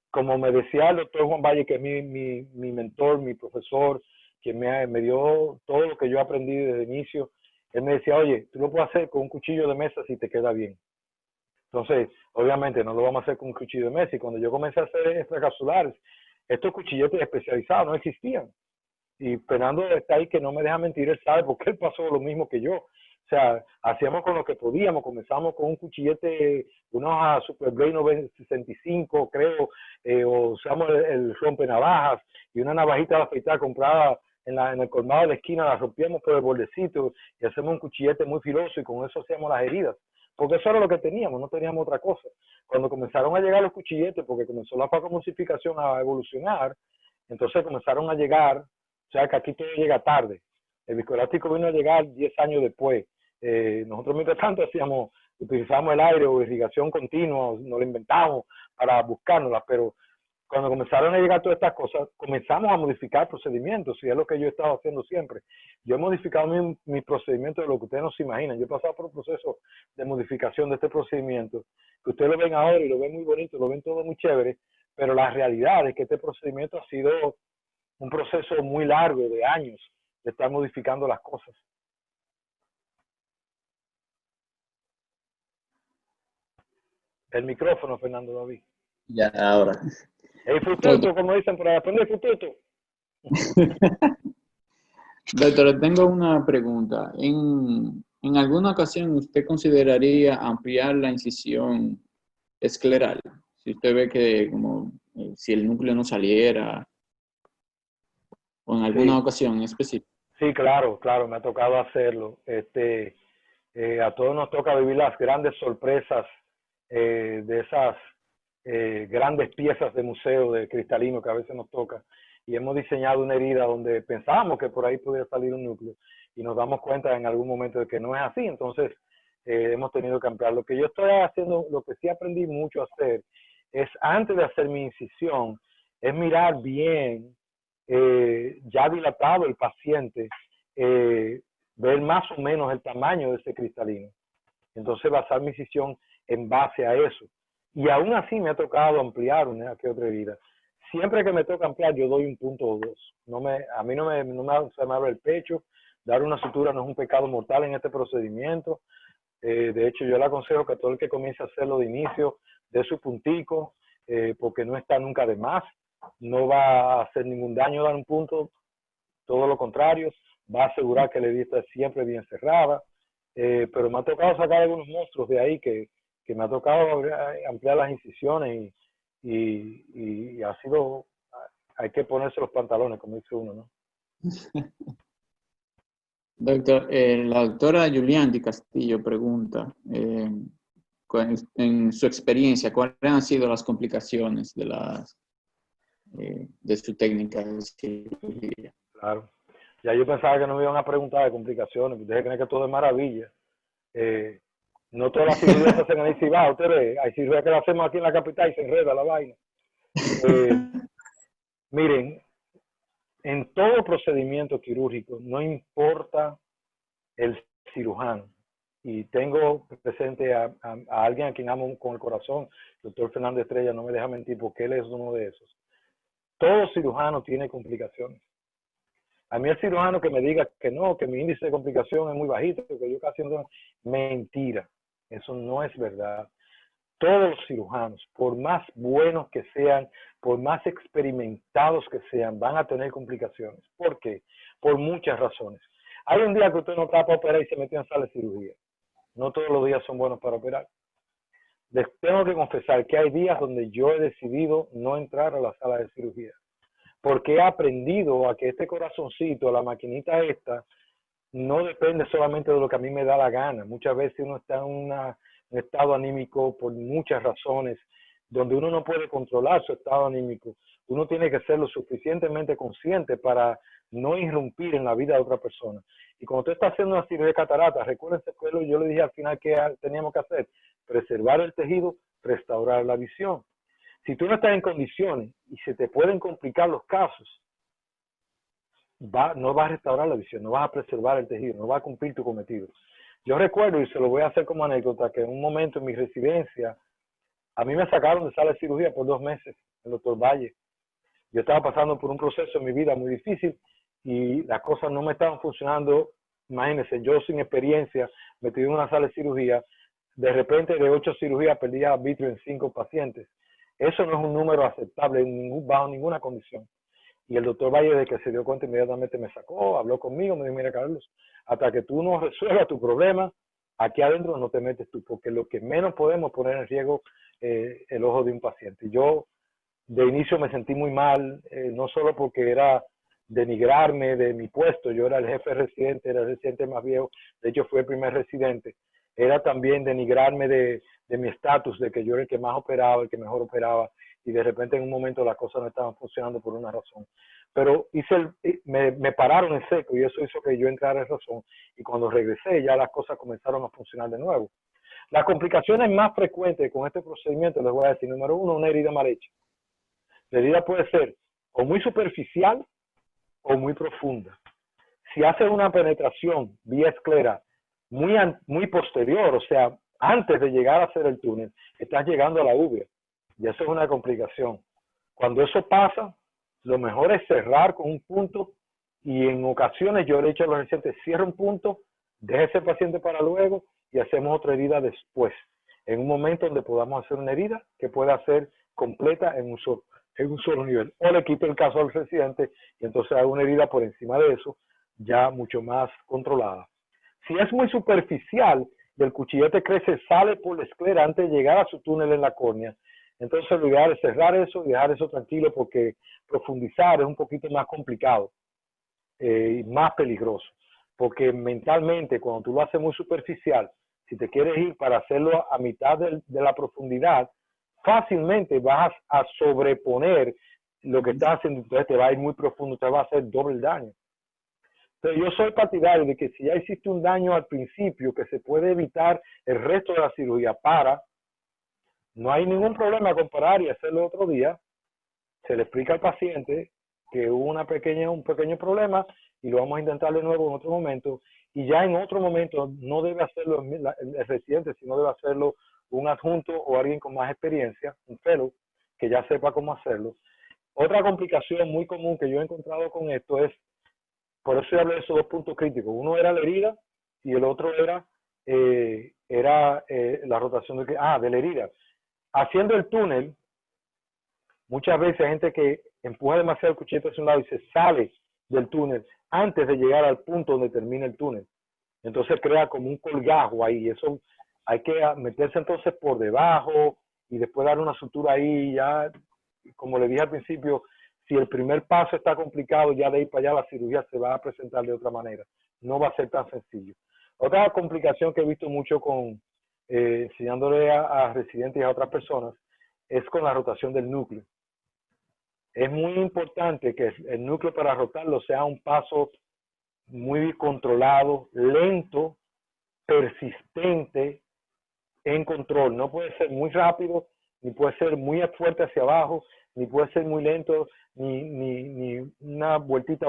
Como me decía el doctor Juan Valle, que es mi mentor, mi profesor, que me dio todo lo que yo aprendí desde el inicio, él me decía, oye, tú lo puedes hacer con un cuchillo de mesa si te queda bien. Entonces, obviamente no lo vamos a hacer con un cuchillo de mesa, y cuando yo comencé a hacer extracapsulares, estos cuchilletes especializados no existían. Y Fernando está ahí, que no me deja mentir, él sabe porque él pasó lo mismo que yo. O sea, hacíamos con lo que podíamos, comenzamos con un cuchillete, una hoja Superblade 965, creo, o usamos el rompenavajas y una navajita de afeitar comprada en el colmado de la esquina, la rompíamos por el bordecito y hacemos un cuchillete muy filoso, y con eso hacíamos las heridas, porque eso era lo que teníamos, no teníamos otra cosa. Cuando comenzaron a llegar los cuchilletes, porque comenzó la facomulsificación a evolucionar, entonces comenzaron a llegar, o sea que aquí todo llega tarde. El viscoelástico vino a llegar 10 años después. Nosotros mientras tanto utilizamos el aire o irrigación continua, nos lo inventamos para buscárnoslas, pero cuando comenzaron a llegar todas estas cosas, comenzamos a modificar procedimientos, y es lo que yo he estado haciendo siempre. Yo he modificado mi procedimiento de lo que ustedes no se imaginan. Yo he pasado por un proceso de modificación de este procedimiento, que ustedes lo ven ahora y lo ven muy bonito, lo ven todo muy chévere, pero la realidad es que este procedimiento ha sido un proceso muy largo, de años, de estar modificando las cosas. El micrófono, Fernando David. Ya, ahora. El fututo, como dicen por ahí, aprende el fututo. Doctor, tengo una pregunta. ¿En alguna ocasión usted consideraría ampliar la incisión escleral? Si usted ve que como si el núcleo no saliera, o en alguna ocasión en específico. Sí, claro, me ha tocado hacerlo. A todos nos toca vivir las grandes sorpresas de esas grandes piezas de museo de cristalino que a veces nos toca, y hemos diseñado una herida donde pensábamos que por ahí podía salir un núcleo, y nos damos cuenta en algún momento de que no es así. Entonces hemos tenido que ampliar. Lo que yo estoy haciendo, lo que sí aprendí mucho a hacer, es antes de hacer mi incisión, es mirar bien, ya dilatado el paciente, ver más o menos el tamaño de ese cristalino. Entonces basar mi incisión en base a eso. Y aún así me ha tocado ampliar una que otra herida. Siempre que me toca ampliar, yo doy un punto o dos. A mí se me abre el pecho. Dar una sutura no es un pecado mortal en este procedimiento. De hecho, yo le aconsejo que todo el que comience a hacerlo de inicio, dé su puntico, porque no está nunca de más. No va a hacer ningún daño dar un punto, todo lo contrario, va a asegurar que la herida esté siempre bien cerrada. Pero me ha tocado sacar algunos monstruos de ahí que me ha tocado ampliar las incisiones, y ha sido, hay que ponerse los pantalones, como dice uno, ¿no? Doctor, la doctora Julián Di Castillo pregunta, en su experiencia, ¿cuáles han sido las complicaciones de su técnica de cirugía? Claro. Ya yo pensaba que no me iban a preguntar de complicaciones, ustedes creen que todo es maravilla. No todas las cirugías se hacen en el Cibao, ustedes, hay cirugías que las hacemos aquí en la capital y se enreda la vaina. Miren, en todo procedimiento quirúrgico, no importa el cirujano, y tengo presente a alguien a quien amo con el corazón, el doctor Fernando Estrella, no me deja mentir porque él es uno de esos. Todo cirujano tiene complicaciones. A mí el cirujano que me diga que no, que mi índice de complicación es muy bajito, que yo casi no, mentira, eso no es verdad. Todos los cirujanos, por más buenos que sean, por más experimentados que sean, van a tener complicaciones. ¿Por qué? Por muchas razones. Hay un día que usted no está para operar y se metió en sala de cirugía. No todos los días son buenos para operar. Les tengo que confesar que hay días donde yo he decidido no entrar a la sala de cirugía, porque he aprendido a que este corazoncito, la maquinita esta, no depende solamente de lo que a mí me da la gana. Muchas veces uno está en un estado anímico por muchas razones, donde uno no puede controlar su estado anímico. Uno tiene que ser lo suficientemente consciente para no irrumpir en la vida de otra persona. Y cuando usted está haciendo una cirugía de catarata, recuérdense que yo le dije al final que teníamos que hacer: preservar el tejido, restaurar la visión. Si tú no estás en condiciones y se te pueden complicar los casos, no vas a restaurar la visión, no vas a preservar el tejido, no vas a cumplir tu cometido. Yo recuerdo, y se lo voy a hacer como anécdota, que en un momento en mi residencia, a mí me sacaron de sala de cirugía por 2 meses, el doctor Valle. Yo estaba pasando por un proceso en mi vida muy difícil y las cosas no me estaban funcionando. Imagínense, yo sin experiencia, metido en una sala de cirugía, de repente de 8 cirugías perdía vitrio en 5 pacientes. Eso no es un número aceptable bajo ninguna condición. Y el doctor Valle, de que se dio cuenta, inmediatamente me sacó, habló conmigo, me dijo: mira, Carlos, hasta que tú no resuelvas tu problema, aquí adentro no te metes tú, porque lo que menos podemos poner en riesgo el ojo de un paciente. Yo de inicio me sentí muy mal, no solo porque era denigrarme de mi puesto, yo era el jefe residente, era el residente más viejo, de hecho fui el primer residente, era también denigrarme de mi estatus, de que yo era el que más operaba, el que mejor operaba, y de repente en un momento las cosas no estaban funcionando por una razón. Pero me pararon en seco y eso hizo que yo entrara en razón, y cuando regresé ya las cosas comenzaron a funcionar de nuevo. Las complicaciones más frecuentes con este procedimiento, les voy a decir: número 1, una herida mal hecha. La herida puede ser o muy superficial o muy profunda. Si hace una penetración vía esclera muy posterior, o sea, antes de llegar a hacer el túnel, estás llegando a la uvea, y eso es una complicación. Cuando eso pasa, lo mejor es cerrar con un punto, y en ocasiones yo le he dicho a los residentes: cierra un punto, deje ese paciente para luego y hacemos otra herida después, en un momento donde podamos hacer una herida que pueda ser completa en un solo nivel. O le quito el caso al residente y entonces hago una herida por encima de eso, ya mucho más controlada. Si es muy superficial y el cuchillete crece, sale por la esclera antes de llegar a su túnel en la córnea, entonces lo ideal es cerrar eso y dejar eso tranquilo, porque profundizar es un poquito más complicado y más peligroso, porque mentalmente cuando tú lo haces muy superficial, si te quieres ir para hacerlo a mitad de la profundidad, fácilmente vas a sobreponer lo que estás haciendo, entonces te va a ir muy profundo, te va a hacer doble daño. Pero yo soy partidario de que si ya hiciste un daño al principio que se puede evitar el resto de la cirugía, no hay ningún problema con parar y hacerlo otro día. Se le explica al paciente que hubo un pequeño problema y lo vamos a intentar de nuevo en otro momento, y ya en otro momento no debe hacerlo el residente, sino debe hacerlo un adjunto o alguien con más experiencia, un fellow, que ya sepa cómo hacerlo. Otra complicación muy común que yo he encontrado con esto es, por eso yo hablé de esos 2 puntos críticos: uno era la herida y el otro era la rotación de la herida. Haciendo el túnel, muchas veces hay gente que empuja demasiado el cuchillete hacia un lado y se sale del túnel antes de llegar al punto donde termina el túnel. Entonces crea como un colgajo ahí, y eso hay que meterse entonces por debajo y después dar una sutura ahí. Ya, como le dije al principio, si el primer paso está complicado, ya de ahí para allá la cirugía se va a presentar de otra manera. No va a ser tan sencillo. Otra complicación que he visto mucho enseñándole a residentes y a otras personas es con la rotación del núcleo. Es muy importante que el núcleo, para rotarlo, sea un paso muy controlado, lento, persistente, en control. No puede ser muy rápido, ni puede ser muy fuerte hacia abajo, ni puede ser muy lento, ni una vueltita,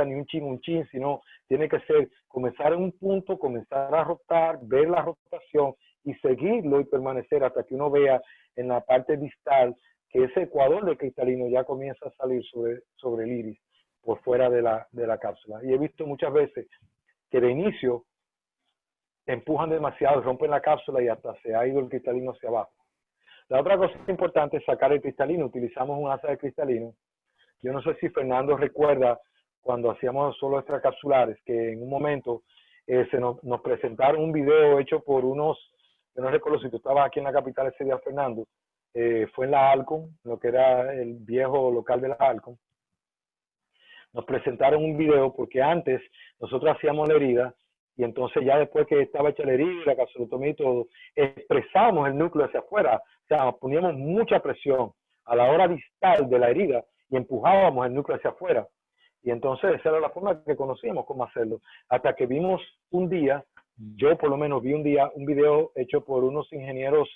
ni un chin, sino tiene que ser comenzar en un punto, comenzar a rotar, ver la rotación y seguirlo y permanecer hasta que uno vea en la parte distal que ese ecuador de cristalino ya comienza a salir sobre el iris, por fuera de la cápsula. Y he visto muchas veces que de inicio empujan demasiado, rompen la cápsula y hasta se ha ido el cristalino hacia abajo. La otra cosa importante es sacar el cristalino. Utilizamos un asa de cristalino. Yo no sé si Fernando recuerda cuando hacíamos solo extracapsulares, que en un momento nos presentaron un video hecho por unos, yo no recuerdo si tú estabas aquí en la capital ese día, Fernando, fue en la Alcon, lo que era el viejo local de la Alcon. Nos presentaron un video porque antes nosotros hacíamos la herida y entonces ya después que estaba hecha la herida, la capsulotomía y todo, expresábamos el núcleo hacia afuera, o sea, poníamos mucha presión a la hora distal de la herida y empujábamos el núcleo hacia afuera. Y entonces esa era la forma que conocíamos cómo hacerlo. Hasta que vimos un día, yo por lo menos vi un día un video hecho por unos ingenieros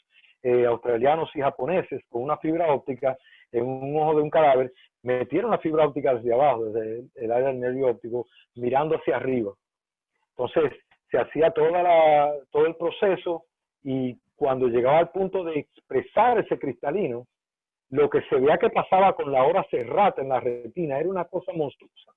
australianos y japoneses con una fibra óptica en un ojo de un cadáver. Metieron la fibra óptica desde abajo, desde el área del nervio óptico, mirando hacia arriba. Entonces se hacía todo el proceso y cuando llegaba al punto de expresar ese cristalino, lo que se veía que pasaba con la hora serrata en la retina era una cosa monstruosa.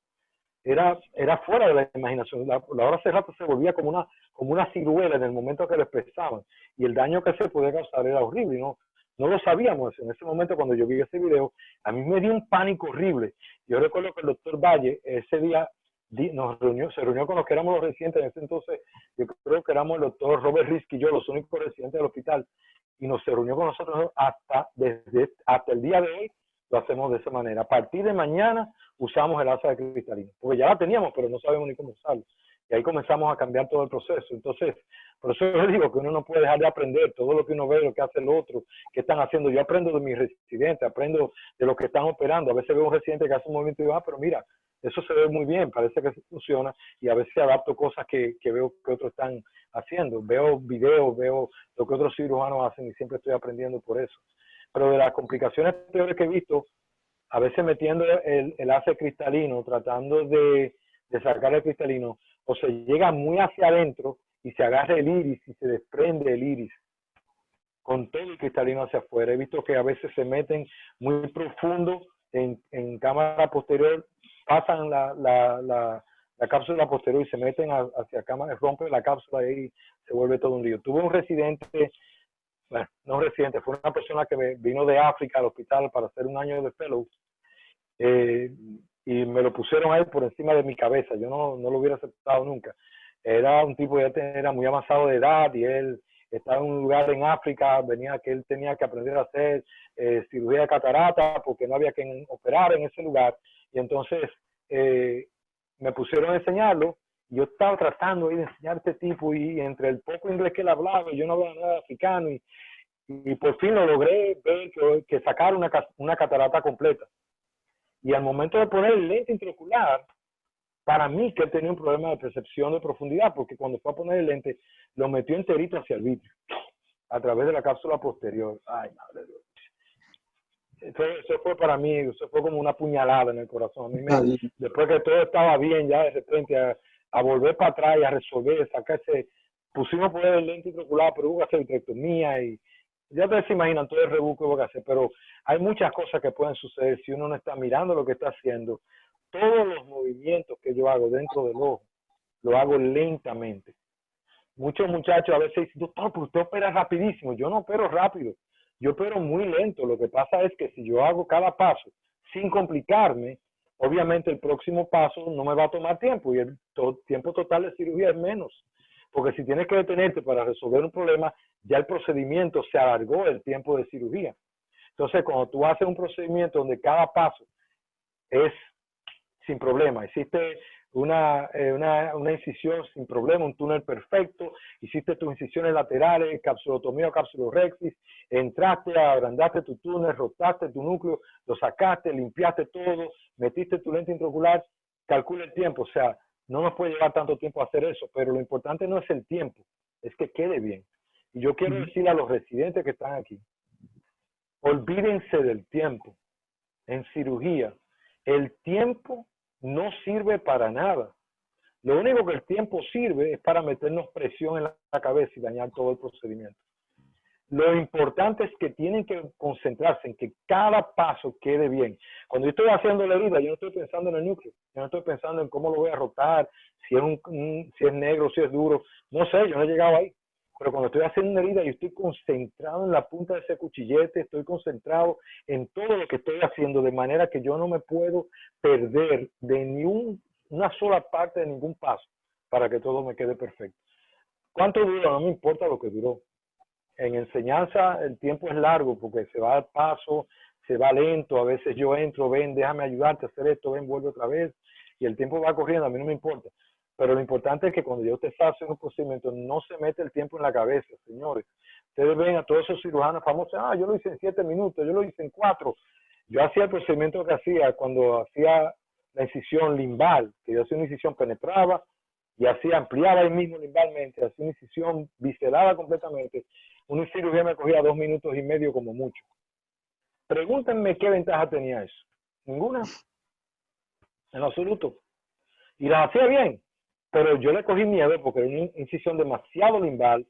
Era fuera de la imaginación. La hora serrata se volvía como una ciruela en el momento que lo expresaban. Y el daño que se podía causar era horrible. No lo sabíamos. En ese momento, cuando yo vi ese video, a mí me dio un pánico horrible. Yo recuerdo que el doctor Valle ese día se reunió con los que éramos los residentes. En ese entonces, yo creo que éramos el doctor Robert Risky y yo, los únicos residentes del hospital. Y se reunió con nosotros hasta el día de hoy. Lo hacemos de esa manera. A partir de mañana usamos el asa de cristalino, porque ya la teníamos, pero no sabemos ni cómo usarlo. Y ahí comenzamos a cambiar todo el proceso. Entonces, por eso yo digo que uno no puede dejar de aprender todo lo que uno ve, lo que hace el otro, qué están haciendo. Yo aprendo de mis residentes, aprendo de los que están operando. A veces veo un residente que hace un movimiento y digo, pero mira, eso se ve muy bien, parece que funciona. Y a veces adapto cosas que veo que otros están haciendo. Veo videos, veo lo que otros cirujanos hacen y siempre estoy aprendiendo por eso. Pero de las complicaciones peores que he visto, a veces metiendo el asa cristalino, tratando de sacar el cristalino, o se llega muy hacia adentro y se agarra el iris y se desprende el iris con todo el cristalino hacia afuera. He visto que a veces se meten muy profundo en cámara posterior, pasan la cápsula posterior y se meten hacia cámara, rompen la cápsula y ahí se vuelve todo un lío. Tuve un residente, bueno, no residente, fue una persona que vino de África al hospital para hacer un año de fellow, y me lo pusieron ahí por encima de mi cabeza. Yo no lo hubiera aceptado nunca. Era un tipo que era muy avanzado de edad y él estaba en un lugar en África, que él tenía que aprender a hacer cirugía de catarata porque no había quien operar en ese lugar. Y entonces me pusieron a enseñarlo. Yo estaba tratando de enseñar a este tipo y entre el poco inglés que él hablaba, yo no hablaba nada de africano y por fin lo logré ver que sacar una catarata completa. Y al momento de poner el lente intraocular, para mí que él tenía un problema de percepción de profundidad, porque cuando fue a poner el lente, lo metió enterito hacia el vitrio, a través de la cápsula posterior. Ay, madre de Dios. Eso fue para mí, eso fue como una puñalada en el corazón. A mí después que todo estaba bien, ya de repente a volver para atrás y a resolver, sacarse, pusimos poner el lente intraocular, pero hubo que hacer vitrectomía y ya ustedes se imaginan todo el rebuque que voy a hacer, pero hay muchas cosas que pueden suceder si uno no está mirando lo que está haciendo. Todos los movimientos que yo hago dentro del ojo, lo hago lentamente. Muchos muchachos a veces dicen, doctor, pero usted opera rapidísimo. Yo no opero rápido, yo opero muy lento. Lo que pasa es que si yo hago cada paso sin complicarme, obviamente el próximo paso no me va a tomar tiempo y el tiempo total de cirugía es menos. Porque si tienes que detenerte para resolver un problema, ya el procedimiento se alargó el tiempo de cirugía. Entonces, cuando tú haces un procedimiento donde cada paso es sin problema, hiciste una incisión sin problema, un túnel perfecto, hiciste tus incisiones laterales, capsulotomía o capsulorhexis, entraste, agrandaste tu túnel, rotaste tu núcleo, lo sacaste, limpiaste todo, metiste tu lente intraocular, calcula el tiempo, o sea, no nos puede llevar tanto tiempo hacer eso, pero lo importante no es el tiempo, es que quede bien. Y yo quiero decirle a los residentes que están aquí, olvídense del tiempo. En cirugía, el tiempo no sirve para nada. Lo único que el tiempo sirve es para meternos presión en la cabeza y dañar todo el procedimiento. Lo importante es que tienen que concentrarse en que cada paso quede bien. Cuando yo estoy haciendo la herida, yo no estoy pensando en el núcleo, yo no estoy pensando en cómo lo voy a rotar, si es negro, si es duro, no sé, yo no he llegado ahí. pero cuando estoy haciendo una herida, yo estoy concentrado en la punta de ese cuchillete, estoy concentrado en todo lo que estoy haciendo, de manera que yo no me puedo perder de ni una sola parte de ningún paso para que todo me quede perfecto. ¿Cuánto duró? No me importa lo que duró. En enseñanza el tiempo es largo porque se va al paso, se va lento, a veces yo entro, ven, déjame ayudarte a hacer esto, ven, vuelve otra vez, y el tiempo va corriendo, a mí no me importa. Pero lo importante es que cuando yo te faço un procedimiento, no se mete el tiempo en la cabeza, señores. Ustedes ven a todos esos cirujanos famosos, yo lo hice en 7 minutos, yo lo hice en 4. Yo hacía el procedimiento que hacía cuando hacía la incisión limbal, que yo hacía una incisión penetraba y ampliaba ahí mismo limbalmente, hacía una incisión biselada completamente. Una cirugía me cogía 2 minutos y medio como mucho. Pregúntenme qué ventaja tenía eso. Ninguna. En lo absoluto. Y las hacía bien. Pero yo le cogí miedo porque era una incisión demasiado limbal,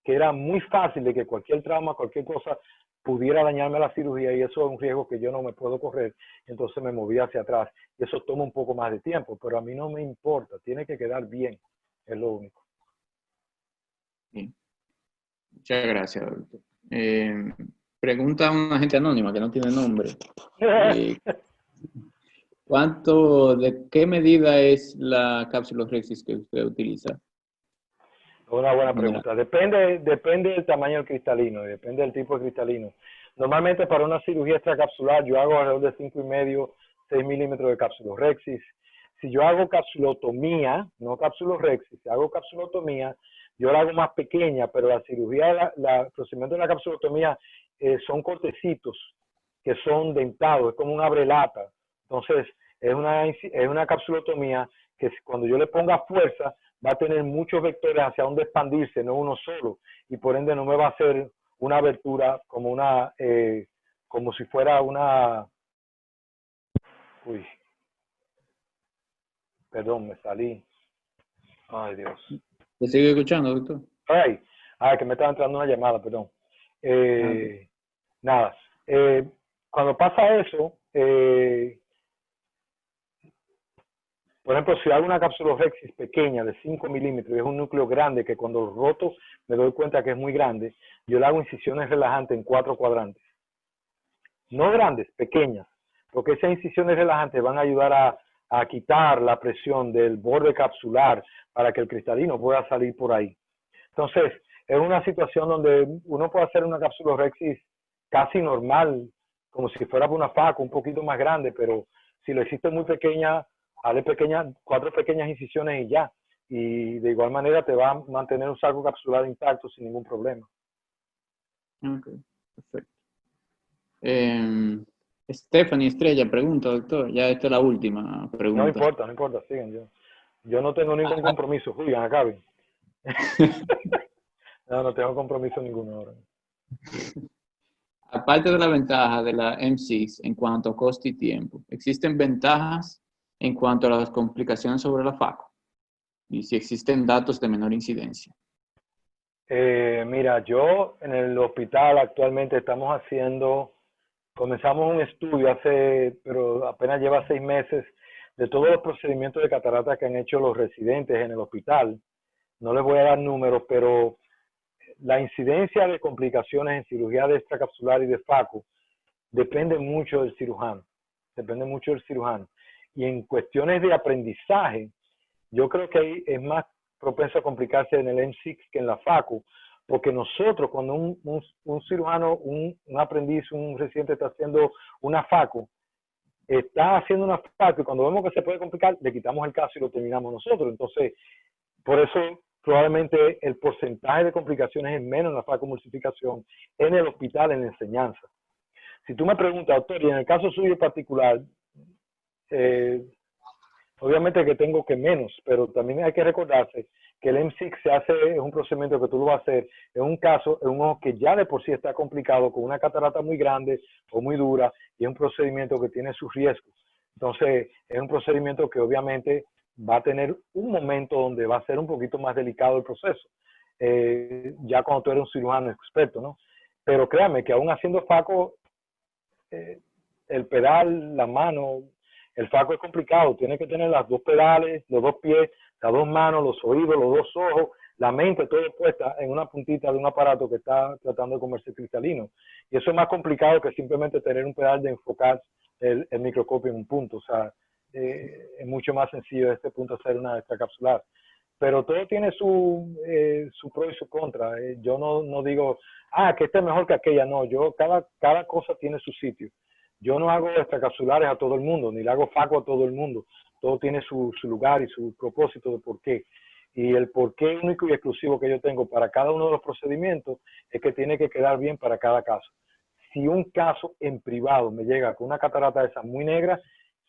que era muy fácil de que cualquier trauma, cualquier cosa pudiera dañarme la cirugía, y eso es un riesgo que yo no me puedo correr. Entonces me moví hacia atrás. Y eso toma un poco más de tiempo, pero a mí no me importa. Tiene que quedar bien. Es lo único. Bien. Muchas gracias, doctor. Pregunta a una gente anónima que no tiene nombre. ¿De qué medida es la cápsula Rexis que usted utiliza? Una buena pregunta. Depende del tamaño del cristalino y depende del tipo de cristalino. Normalmente para una cirugía extracapsular yo hago alrededor de 5,5, 6 milímetros de cápsula Rexis. Si yo hago capsulotomía, no cápsula Rexis, si hago capsulotomía, yo la hago más pequeña, pero la cirugía, el procedimiento de la capsulotomía son cortecitos que son dentados, es como un abrelata. Entonces, es una capsulotomía que cuando yo le ponga fuerza, va a tener muchos vectores hacia donde expandirse, no uno solo, y por ende no me va a hacer una abertura como como si fuera una... Uy, perdón, me salí. Ay, Dios. ¿Te sigue escuchando, doctor? Que me estaba entrando una llamada, perdón. Nada, cuando pasa eso, por ejemplo, si hago una cápsula Rexis pequeña de 5 milímetros y es un núcleo grande que cuando roto me doy cuenta que es muy grande, yo le hago incisiones relajantes en 4 cuadrantes. No grandes, pequeñas, porque esas incisiones relajantes van a ayudar a quitar la presión del borde capsular para que el cristalino pueda salir por ahí. Entonces, es una situación donde uno puede hacer una cápsula Rexis casi normal, como si fuera por una faco, un poquito más grande, pero si lo hiciste muy pequeña, hazle 4 pequeñas incisiones y ya. Y de igual manera te va a mantener un saco capsular intacto sin ningún problema. Ok, perfecto. Stephanie Estrella pregunta, doctor, ya esta es la última pregunta. No importa, sigan. Yo no tengo ningún compromiso, Julián, acaben. No tengo compromiso ninguno ahora. Aparte de la ventaja de la M6 en cuanto a costo y tiempo, ¿existen ventajas en cuanto a las complicaciones sobre la faco? Y si existen datos de menor incidencia. Mira, yo en el hospital actualmente comenzamos un estudio pero apenas lleva 6 meses, de todos los procedimientos de catarata que han hecho los residentes en el hospital. No les voy a dar números, pero la incidencia de complicaciones en cirugía de extracapsular y de faco depende mucho del cirujano. Y en cuestiones de aprendizaje, yo creo que ahí es más propenso a complicarse en el M6 que en la faco, porque nosotros, cuando un cirujano, un aprendiz, un residente está haciendo una faco, está haciendo una faco y cuando vemos que se puede complicar, le quitamos el caso y lo terminamos nosotros. Entonces, por eso probablemente el porcentaje de complicaciones es menos en la facomulsificación en el hospital, en la enseñanza. Si tú me preguntas, doctor, y en el caso suyo particular, obviamente que tengo que menos, pero también hay que recordarse que el M6 es un procedimiento que tú lo vas a hacer en un ojo que ya de por sí está complicado, con una catarata muy grande o muy dura, y es un procedimiento que tiene sus riesgos. Entonces, es un procedimiento que obviamente va a tener un momento donde va a ser un poquito más delicado el proceso, ya cuando tú eres un cirujano experto, ¿no? Pero créame que aún haciendo faco, el pedal, la mano, el faco es complicado, tiene que tener las 2 pedales, los 2 pies, las 2 manos, los oídos, los 2 ojos, la mente todo puesta en una puntita de un aparato que está tratando de comerse cristalino. Y eso es más complicado que simplemente tener un pedal de enfocar el microscopio en un punto. O sea, es mucho más sencillo desde este punto hacer una extracapsular. Pero todo tiene su pro y su contra. Yo no digo, que este es mejor que aquella. No, cada cosa tiene su sitio. Yo no hago extracapsulares a todo el mundo, ni le hago FACO a todo el mundo. Todo tiene su lugar y su propósito de por qué. Y el porqué único y exclusivo que yo tengo para cada uno de los procedimientos es que tiene que quedar bien para cada caso. Si un caso en privado me llega con una catarata de esas muy negra,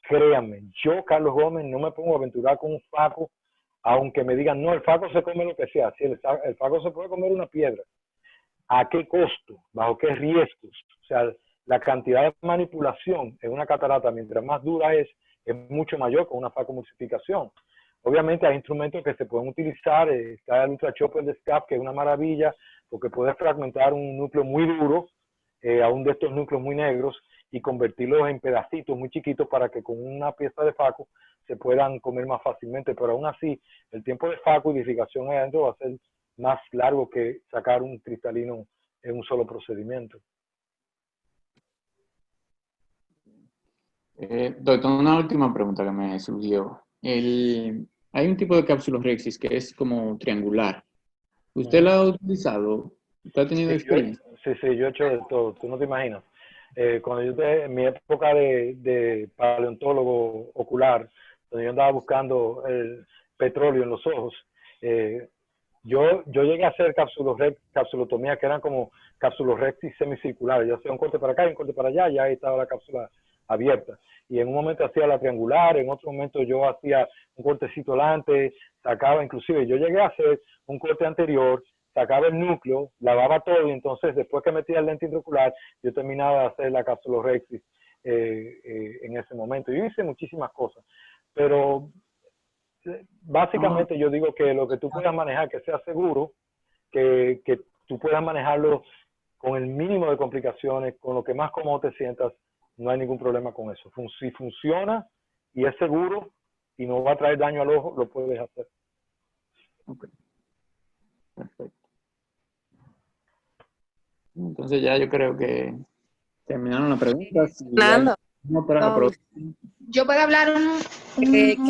créanme, yo, Carlos Gómez, no me pongo a aventurar con un FACO, aunque me digan, no, el FACO se come lo que sea. Si el FACO se puede comer una piedra. ¿A qué costo? ¿Bajo qué riesgos? O sea, la cantidad de manipulación en una catarata, mientras más dura es mucho mayor con una facomulsificación. Obviamente hay instrumentos que se pueden utilizar, está el Ultra Chopper de SCAP, que es una maravilla, porque puede fragmentar un núcleo muy duro, aún de estos núcleos muy negros, y convertirlos en pedacitos muy chiquitos para que con una pieza de faco se puedan comer más fácilmente, pero aún así el tiempo de faco y de irrigación adentro va a ser más largo que sacar un cristalino en un solo procedimiento. Doctor, una última pregunta que me surgió. Hay un tipo de cápsulas Rexis que es como triangular. ¿Usted la ha utilizado? ¿Usted ha tenido experiencia? Sí, yo he hecho de todo. Tú no te imaginas. Cuando en mi época de paleontólogo ocular, donde yo andaba buscando el petróleo en los ojos, yo llegué a hacer capsulotomía, que eran como capsulorhexis semicirculares. Yo hacía un corte para acá y un corte para allá, y ahí estaba la cápsula abierta. Y en un momento hacía la triangular, en otro momento yo hacía un cortecito delante, sacaba, inclusive yo llegué a hacer un corte anterior, sacaba el núcleo, lavaba todo, y entonces después que metía el lente intraocular, yo terminaba de hacer la capsulorhexis en ese momento. Yo hice muchísimas cosas, pero básicamente yo digo que lo que tú puedas manejar, que sea seguro, que tú puedas manejarlo con el mínimo de complicaciones, con lo que más cómodo te sientas, no hay ningún problema con eso. Si funciona y es seguro y no va a traer daño al ojo, lo puedes hacer. Ok. Perfecto. Entonces ya yo creo que terminaron las preguntas. Fernando, Yo puedo hablar un momento.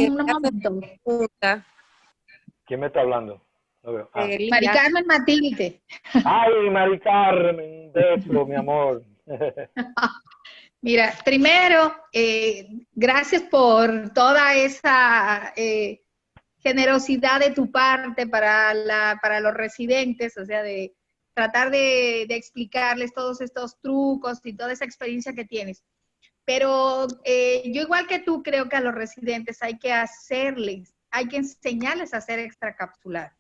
¿Quién me está hablando? No veo. Mari Carmen Matilde. Ay, Mari Carmen, un beso, mi amor. Mira, primero, gracias por toda esa generosidad de tu parte para los residentes, o sea, de tratar de explicarles todos estos trucos y toda esa experiencia que tienes. Pero yo igual que tú creo que a los residentes hay que enseñarles a hacer extracapsular,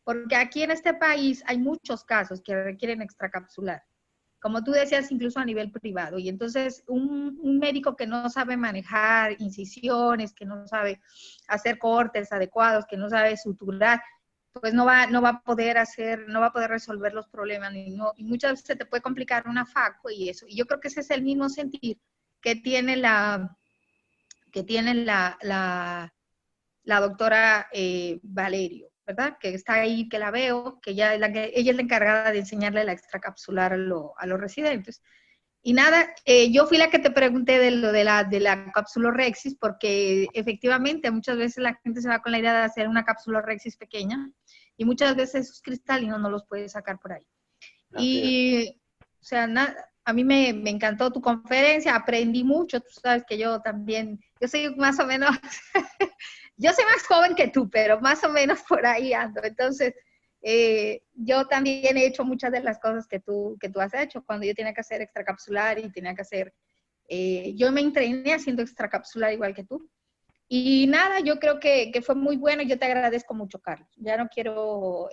porque aquí en este país hay muchos casos que requieren extracapsular, como tú decías, incluso a nivel privado, y entonces un médico que no sabe manejar incisiones, que no sabe hacer cortes adecuados, que no sabe suturar, pues no va a poder resolver los problemas, y muchas veces se te puede complicar una faco y eso, y yo creo que ese es el mismo sentir que tiene la doctora Valerio, ¿verdad? Que está ahí, que la veo, que ella es la encargada de enseñarle la extracapsular a los residentes. Y nada, yo fui la que te pregunté de lo de la capsulorhexis, porque efectivamente muchas veces la gente se va con la idea de hacer una capsulorhexis pequeña, y muchas veces esos cristalinos no los puedes sacar por ahí. Y, o sea, a mí me encantó tu conferencia, aprendí mucho, tú sabes que yo también, yo soy más o menos, yo soy más joven que tú, pero más o menos por ahí ando. Entonces, yo también he hecho muchas de las cosas que tú has hecho. Cuando yo tenía que hacer extracapsular y tenía que hacer, yo me entrené haciendo extracapsular igual que tú. Y nada, yo creo que fue muy bueno. Yo te agradezco mucho, Carlos. Ya no quiero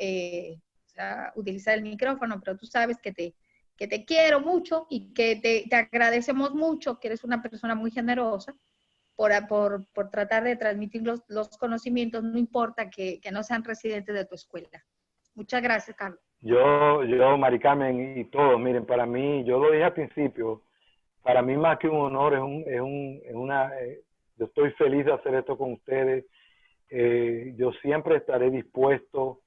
utilizar el micrófono, pero tú sabes que te quiero mucho y que te agradecemos mucho, que eres una persona muy generosa por tratar de transmitir los conocimientos, no importa que no sean residentes de tu escuela. Muchas gracias, Carlos. Yo, Mari Carmen y todos, miren, para mí, yo lo dije al principio, para mí más que un honor, yo estoy feliz de hacer esto con ustedes. Yo siempre estaré dispuesto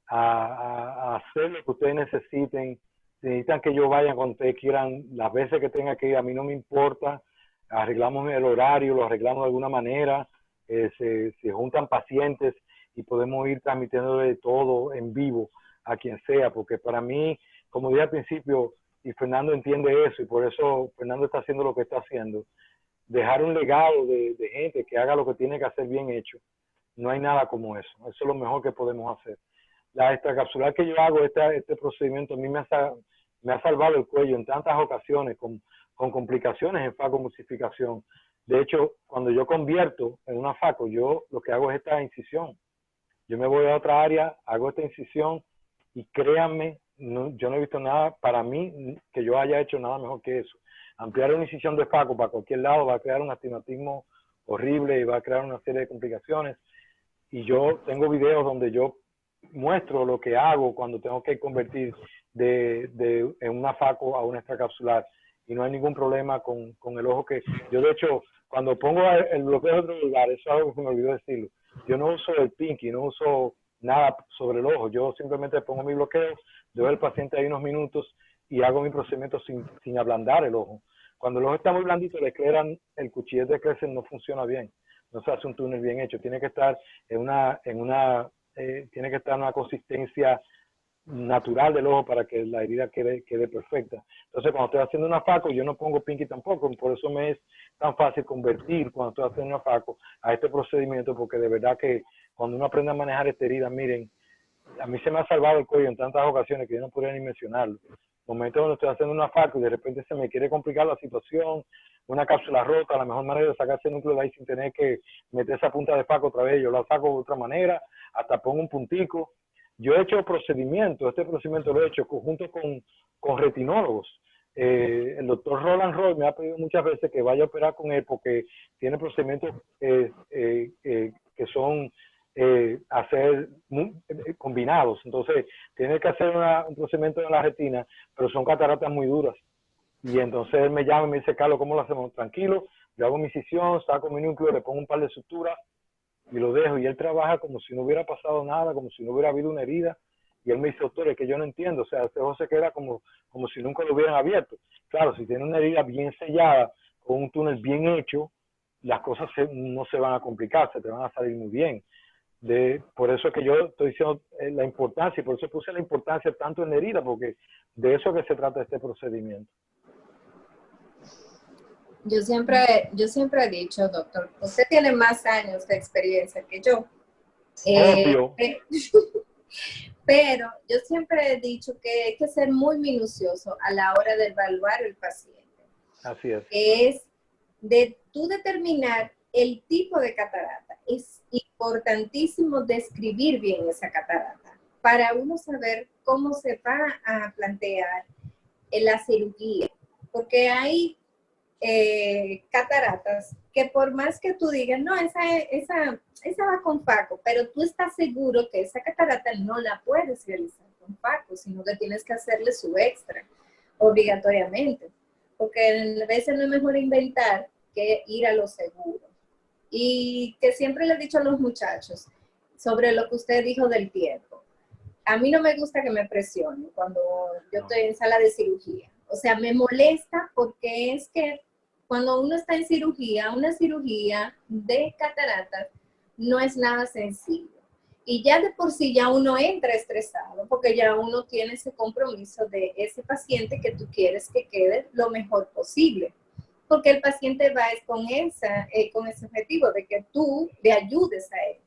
a hacer lo que ustedes necesiten. Si necesitan que yo vaya cuando ustedes quieran, las veces que tenga que ir, a mí no me importa. Arreglamos el horario, lo arreglamos de alguna manera. Se juntan pacientes y podemos ir transmitiendo de todo en vivo a quien sea, porque para mí, como dije al principio, y Fernando entiende eso, y por eso Fernando está haciendo lo que está haciendo, dejar un legado de gente que haga lo que tiene que hacer bien hecho. No hay nada como eso. Eso es lo mejor que podemos hacer. La extracapsular que yo hago, este procedimiento, a mí me ha salvado el cuello en tantas ocasiones con complicaciones en facomulsificación. De hecho, cuando yo convierto en una faco, yo lo que hago es esta incisión. Yo me voy a otra área, hago esta incisión y créanme, yo no he visto nada para mí que yo haya hecho nada mejor que eso. Ampliar una incisión de faco para cualquier lado va a crear un astigmatismo horrible y va a crear una serie de complicaciones. Y yo tengo videos donde yo muestro lo que hago cuando tengo que convertir en una faco a una extracapsular. Y no hay ningún problema con el ojo que... Yo, de hecho, cuando pongo el bloqueo de otro lugar, eso es algo que se me olvidó decirlo. Yo no uso el pinky, no uso nada sobre el ojo. Yo simplemente pongo mi bloqueo, doy al paciente ahí unos minutos y hago mi procedimiento sin ablandar el ojo. Cuando el ojo está muy blandito, la esclera, el cuchillete de Crescent no funciona bien. No se hace un túnel bien hecho. Tiene que estar tiene que estar en una consistencia natural del ojo para que la herida quede perfecta. Entonces, cuando estoy haciendo una faco, yo no pongo pinky tampoco, por eso me es tan fácil convertir cuando estoy haciendo una faco a este procedimiento, porque de verdad que cuando uno aprende a manejar esta herida, miren, a mí se me ha salvado el cuello en tantas ocasiones que yo no podría ni mencionarlo. Momentos donde estoy haciendo una faco y de repente se me quiere complicar la situación, una cápsula rota, la mejor manera de sacar ese núcleo de ahí sin tener que meter esa punta de faco otra vez, yo la saco de otra manera, hasta pongo un puntico. Yo he hecho procedimientos, este procedimiento lo he hecho junto con retinólogos. El doctor Roland Roy me ha pedido muchas veces que vaya a operar con él porque tiene procedimientos que son combinados. Entonces, tiene que hacer un procedimiento en la retina, pero son cataratas muy duras. Y entonces él me llama y me dice, Carlos, ¿cómo lo hacemos? Tranquilo, yo hago mi incisión, saco mi núcleo, le pongo un par de suturas y lo dejo. Y él trabaja como si no hubiera pasado nada, como si no hubiera habido una herida. Y él me dice, doctor, es que yo no entiendo. O sea, ese ojo se queda como si nunca lo hubieran abierto. Claro, si tiene una herida bien sellada, con un túnel bien hecho, las cosas no se van a complicar, se te van a salir muy bien. Por eso es que yo estoy diciendo la importancia, y por eso puse la importancia tanto en la herida, porque de eso que se trata este procedimiento. Yo siempre he dicho, doctor, usted tiene más años de experiencia que yo. Obvio. Pero yo siempre he dicho que hay que ser muy minucioso a la hora de evaluar el paciente. Así es. Es de tú determinar el tipo de catarata. Es importantísimo describir bien esa catarata para uno saber cómo se va a plantear en la cirugía. Porque hay cataratas que por más que tú digas, no, esa va con faco, pero tú estás seguro que esa catarata no la puedes realizar con faco, sino que tienes que hacerle su extra, obligatoriamente. Porque a veces no es mejor inventar que ir a lo seguro. Y que siempre le he dicho a los muchachos sobre lo que usted dijo del tiempo. A mí no me gusta que me presionen cuando yo estoy en sala de cirugía. O sea, me molesta porque es que cuando uno está en cirugía, una cirugía de cataratas no es nada sencillo. Y ya de por sí ya uno entra estresado porque ya uno tiene ese compromiso de ese paciente que tú quieres que quede lo mejor posible. Porque el paciente va con ese objetivo de que tú le ayudes a él.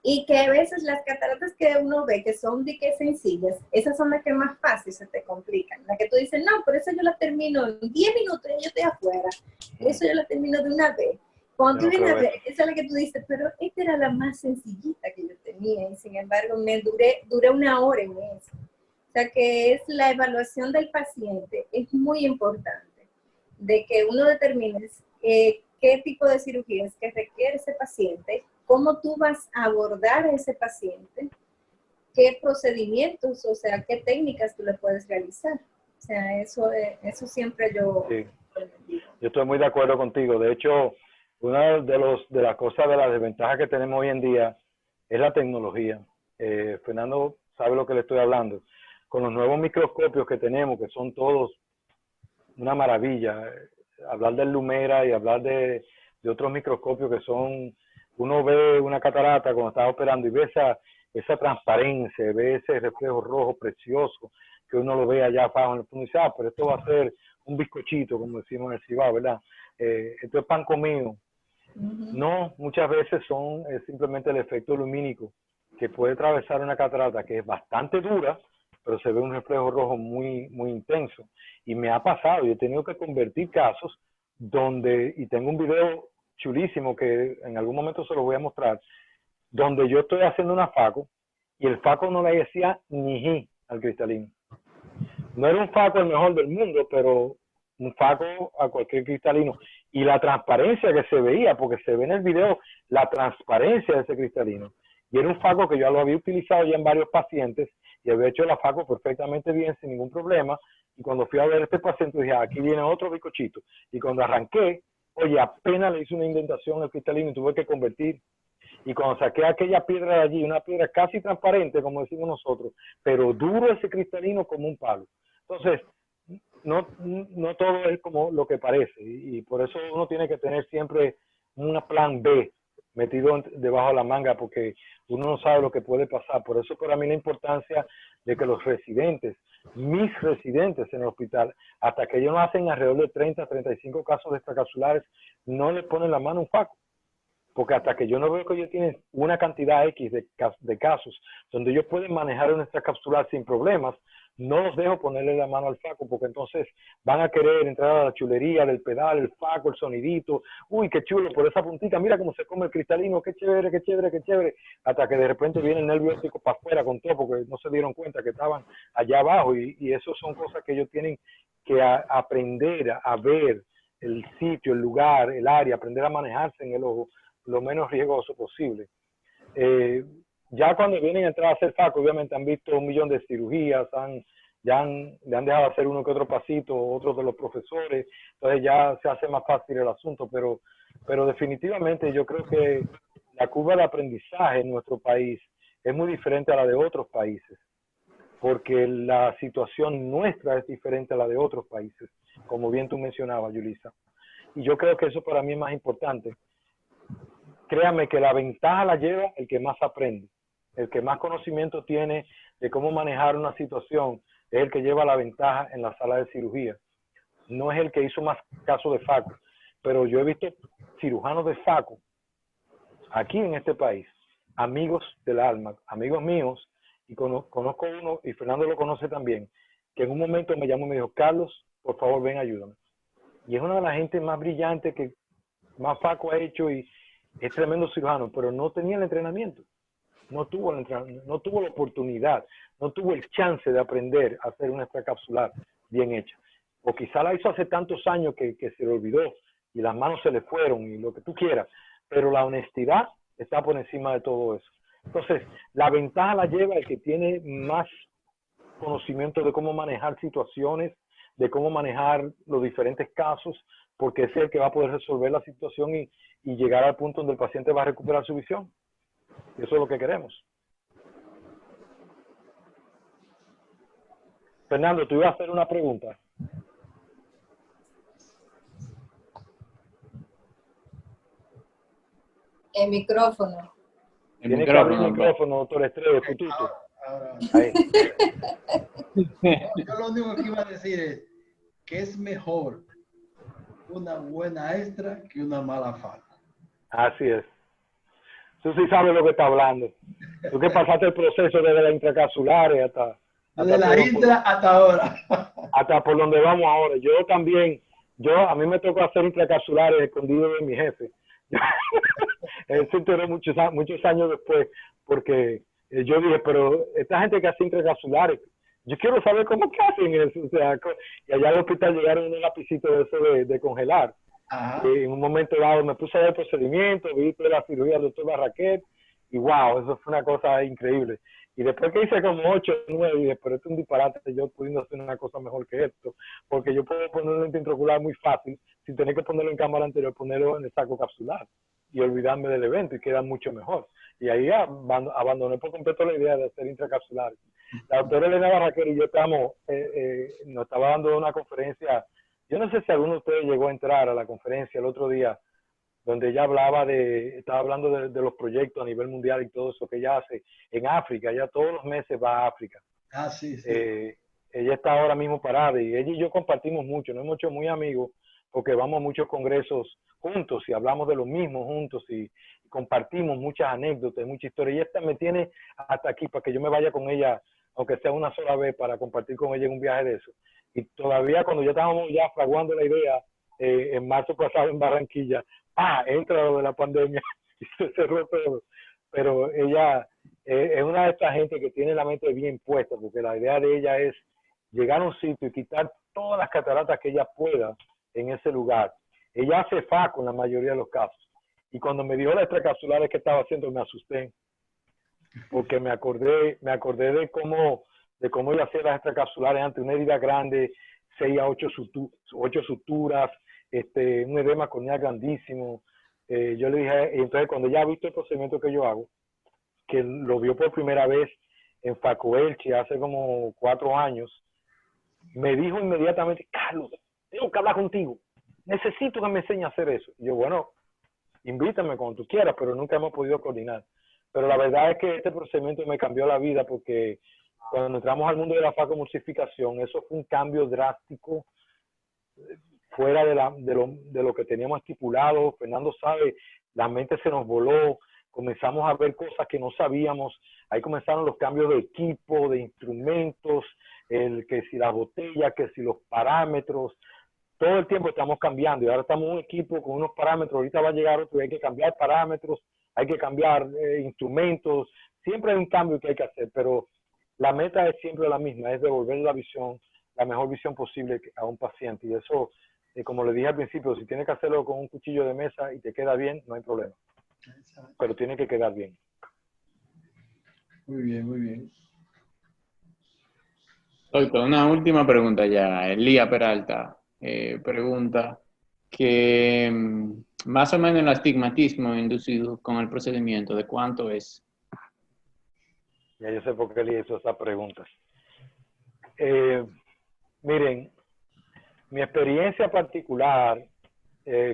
Y que a veces las cataratas que uno ve que son de que sencillas, esas son las que más fácil se te complican. Las que tú dices, no, pero eso yo la termino en 10 minutos y yo estoy afuera. Eso yo la termino de una vez. Cuando tú vienes a ver, esa es la que tú dices, pero esta era la más sencillita que yo tenía y sin embargo me duré una hora en eso. O sea que es la evaluación del paciente, es muy importante, de que uno determine qué tipo de cirugía es que requiere ese paciente, cómo tú vas a abordar a ese paciente, qué procedimientos, o sea, qué técnicas tú le puedes realizar. O sea, eso siempre yo... Sí. Yo estoy muy de acuerdo contigo. De hecho, una de las cosas, de las desventajas que tenemos hoy en día es la tecnología. Fernando sabe lo que le estoy hablando. Con los nuevos microscopios que tenemos, que son todos una maravilla, hablar del Lumera y hablar de otros microscopios que son, uno ve una catarata cuando está operando y ve esa transparencia, ve ese reflejo rojo precioso, que uno lo ve allá abajo en el fondo y dice, pero esto va a ser un bizcochito, como decimos en el Cibao, ¿verdad? Esto es pan comido. No, muchas veces es simplemente el efecto lumínico que puede atravesar una catarata que es bastante dura, pero se ve un reflejo rojo muy, muy intenso. Y me ha pasado, yo he tenido que convertir casos donde, y tengo un video chulísimo que en algún momento se lo voy a mostrar, donde yo estoy haciendo una faco y el faco no le decía ni ji al cristalino. No era un faco el mejor del mundo, pero un faco a cualquier cristalino. Y la transparencia que se veía, porque se ve en el video la transparencia de ese cristalino. Y era un faco que yo lo había utilizado ya en varios pacientes y había hecho la faco perfectamente bien, sin ningún problema. Y cuando fui a ver a este paciente, dije, aquí viene otro bizcochito. Y cuando arranqué, oye, apenas le hice una indentación al cristalino y tuve que convertir. Y cuando saqué aquella piedra de allí, una piedra casi transparente, como decimos nosotros, pero duro ese cristalino como un palo. Entonces, no todo es como lo que parece. Y por eso uno tiene que tener siempre un plan B metido debajo de la manga, porque uno no sabe lo que puede pasar. Por eso para mí la importancia de que los residentes, mis residentes en el hospital, hasta que ellos no hacen alrededor de 30, 35 casos de extracapsulares, no le ponen la mano a un faco. Porque hasta que yo no veo que ellos tienen una cantidad X de casos donde ellos pueden manejar una extracapsular sin problemas, no los dejo ponerle la mano al faco, porque entonces van a querer entrar a la chulería del pedal, el faco, el sonidito. Uy, qué chulo, por esa puntita, mira cómo se come el cristalino, qué chévere, qué chévere, qué chévere. Hasta que de repente viene el nervio óptico para afuera con todo, porque no se dieron cuenta que estaban allá abajo. Y eso son cosas que ellos tienen que aprender a ver el sitio, el lugar, el área, aprender a manejarse en el ojo lo menos riesgoso posible. Ya cuando vienen a entrar a hacer faco, obviamente han visto 1 millón de cirugías, le han dejado hacer uno que otro pasito, otros de los profesores, entonces ya se hace más fácil el asunto, pero definitivamente yo creo que la curva de aprendizaje en nuestro país es muy diferente a la de otros países, porque la situación nuestra es diferente a la de otros países, como bien tú mencionabas, Yulisa. Y yo creo que eso para mí es más importante. Créame que la ventaja la lleva el que más aprende, el que más conocimiento tiene de cómo manejar una situación, es el que lleva la ventaja en la sala de cirugía. No es el que hizo más casos de faco, pero yo he visto cirujanos de faco aquí en este país, amigos del alma, amigos míos, y conozco uno, y Fernando lo conoce también, que en un momento me llamó y me dijo, Carlos, por favor ven, ayúdame. Y es una de las gentes más brillantes que más faco ha hecho y es tremendo cirujano, pero no tenía el entrenamiento, no tuvo el entrenamiento, no tuvo la oportunidad, no tuvo el chance de aprender a hacer una extracapsular bien hecha. O quizá la hizo hace tantos años que se le olvidó y las manos se le fueron y lo que tú quieras, pero la honestidad está por encima de todo eso. Entonces, la ventaja la lleva el que tiene más conocimiento de cómo manejar situaciones, de cómo manejar los diferentes casos, porque es el que va a poder resolver la situación y llegar al punto donde el paciente va a recuperar su visión. Y eso es lo que queremos. Fernando, tú ibas a hacer una pregunta. El micrófono. Tiene que abrir el micrófono, doctor Estrella, Fututo. Ahí. Yo lo único que iba a decir es que es mejor una buena extra que una mala faco. Así es. Tú sí sabes lo que está hablando. Tú que pasaste el proceso desde la intracapsulares Desde la intra hasta ahora. Hasta por donde vamos ahora. Yo también, a mí me tocó hacer intracapsulares escondido de mi jefe. Él se enteró muchos años después, porque yo dije, pero esta gente que hace intracapsulares, yo quiero saber cómo que hacen eso. O sea, y allá al hospital llegaron unos lapicitos de eso de congelar. Y en un momento dado me puse a ver el procedimiento, vi toda la cirugía del doctor Barraquet, y wow, eso fue una cosa increíble. Y después que hice como 8 o 9, dije, pero esto es un disparate, yo pudiendo hacer una cosa mejor que esto, porque yo puedo poner un lente intraocular muy fácil, sin tener que ponerlo en cámara anterior, ponerlo en el saco capsular, y olvidarme del evento, y queda mucho mejor. Y ahí abandoné por completo la idea de hacer intracapsulares. La doctora Elena Barraquer y yo nos estaba dando una conferencia. Yo no sé si alguno de ustedes llegó a entrar a la conferencia el otro día, donde ella estaba hablando de los proyectos a nivel mundial y todo eso que ella hace en África. Ella todos los meses va a África. Ah, sí, sí. Ella está ahora mismo parada y ella y yo compartimos mucho, nos hemos hecho muy amigos porque vamos a muchos congresos juntos y hablamos de lo mismo juntos y compartimos muchas anécdotas, mucha historia. Y esta me tiene hasta aquí para que yo me vaya con ella, aunque sea una sola vez, para compartir con ella en un viaje de eso. Y todavía cuando ya estábamos ya fraguando la idea, en marzo pasado en Barranquilla, entra lo de la pandemia y se cerró todo. Pero ella es una de estas gente que tiene la mente bien puesta, porque la idea de ella es llegar a un sitio y quitar todas las cataratas que ella pueda en ese lugar. Ella hace FACO en la mayoría de los casos. Y cuando me dijo las extracapsulares que estaba haciendo, me asusté, porque me acordé de cómo ella hacía las extracapsulares ante una herida grande, 6 a 8 suturas, un edema corneal grandísimo. Yo le dije, entonces cuando ella ha visto el procedimiento que yo hago, que lo vio por primera vez en FACO Elche hace como 4 años, me dijo inmediatamente, Carlos, tengo que hablar contigo, necesito que me enseñes a hacer eso. Y yo, bueno, invítame cuando tú quieras, pero nunca hemos podido coordinar. Pero la verdad es que este procedimiento me cambió la vida, porque cuando entramos al mundo de la FACO-emulsificación, eso fue un cambio drástico, fuera de lo que teníamos estipulado. Fernando sabe, la mente se nos voló, comenzamos a ver cosas que no sabíamos. Ahí comenzaron los cambios de equipo, de instrumentos, que si las botellas, que si los parámetros. Todo el tiempo estamos cambiando y ahora estamos en un equipo con unos parámetros. Ahorita va a llegar otro y hay que cambiar parámetros, hay que cambiar instrumentos. Siempre hay un cambio que hay que hacer, pero la meta es siempre la misma, es devolver la visión, la mejor visión posible a un paciente. Y eso, como le dije al principio, si tienes que hacerlo con un cuchillo de mesa y te queda bien, no hay problema. Pero tiene que quedar bien. Muy bien, muy bien. Doctor, una última pregunta ya. Elía Peralta pregunta que más o menos el astigmatismo inducido con el procedimiento, ¿de cuánto es? Ya yo sé por qué le hizo esa pregunta. Miren, mi experiencia particular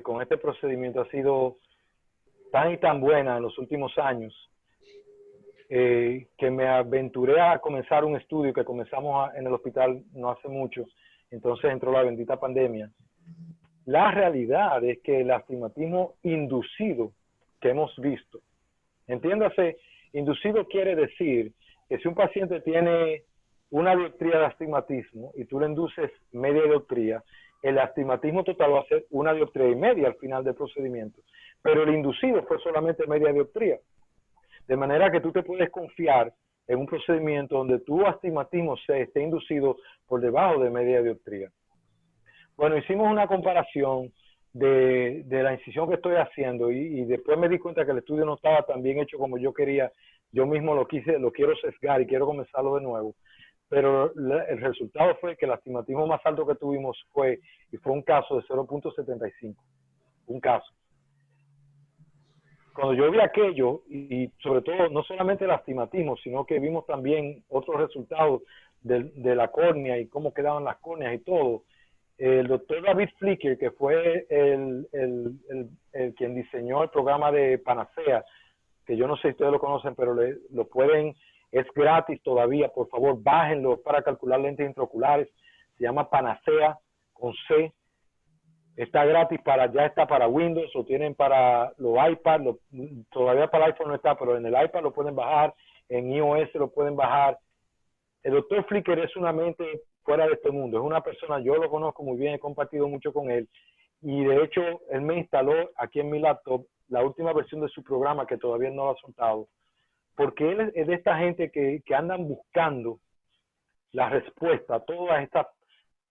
con este procedimiento ha sido tan y tan buena en los últimos años que me aventuré a comenzar un estudio que comenzamos en el hospital no hace mucho. Entonces entró la bendita pandemia. La realidad es que el astigmatismo inducido que hemos visto, entiéndase, inducido quiere decir que si un paciente tiene una dioptría de astigmatismo y tú le induces media dioptría, el astigmatismo total va a ser 1,5 dioptrías al final del procedimiento. Pero el inducido fue solamente media dioptría. De manera que tú te puedes confiar en un procedimiento donde tu astigmatismo se esté inducido por debajo de media dioptría. Bueno, hicimos una comparación de la incisión que estoy haciendo y después me di cuenta que el estudio no estaba tan bien hecho como yo quería. Yo mismo lo quiero sesgar y quiero comenzarlo de nuevo. Pero el resultado fue que el astigmatismo más alto que tuvimos fue un caso de 0.75. Un caso. Cuando yo vi aquello, y sobre todo no solamente el astigmatismo, sino que vimos también otros resultados de la córnea y cómo quedaban las córneas y todo, el doctor David Flicker, que fue quien diseñó el programa de Panacea, que yo no sé si ustedes lo conocen, pero lo pueden, es gratis todavía, por favor, bájenlo para calcular lentes intraoculares, se llama Panacea con C. Está gratis ya está para Windows, lo tienen para los iPad, todavía para el iPhone no está, pero en el iPad lo pueden bajar, en iOS lo pueden bajar. El doctor Flicker es una mente fuera de este mundo, es una persona, yo lo conozco muy bien, he compartido mucho con él, y de hecho él me instaló aquí en mi laptop la última versión de su programa que todavía no lo ha soltado, porque él es de esta gente que andan buscando la respuesta a todas estas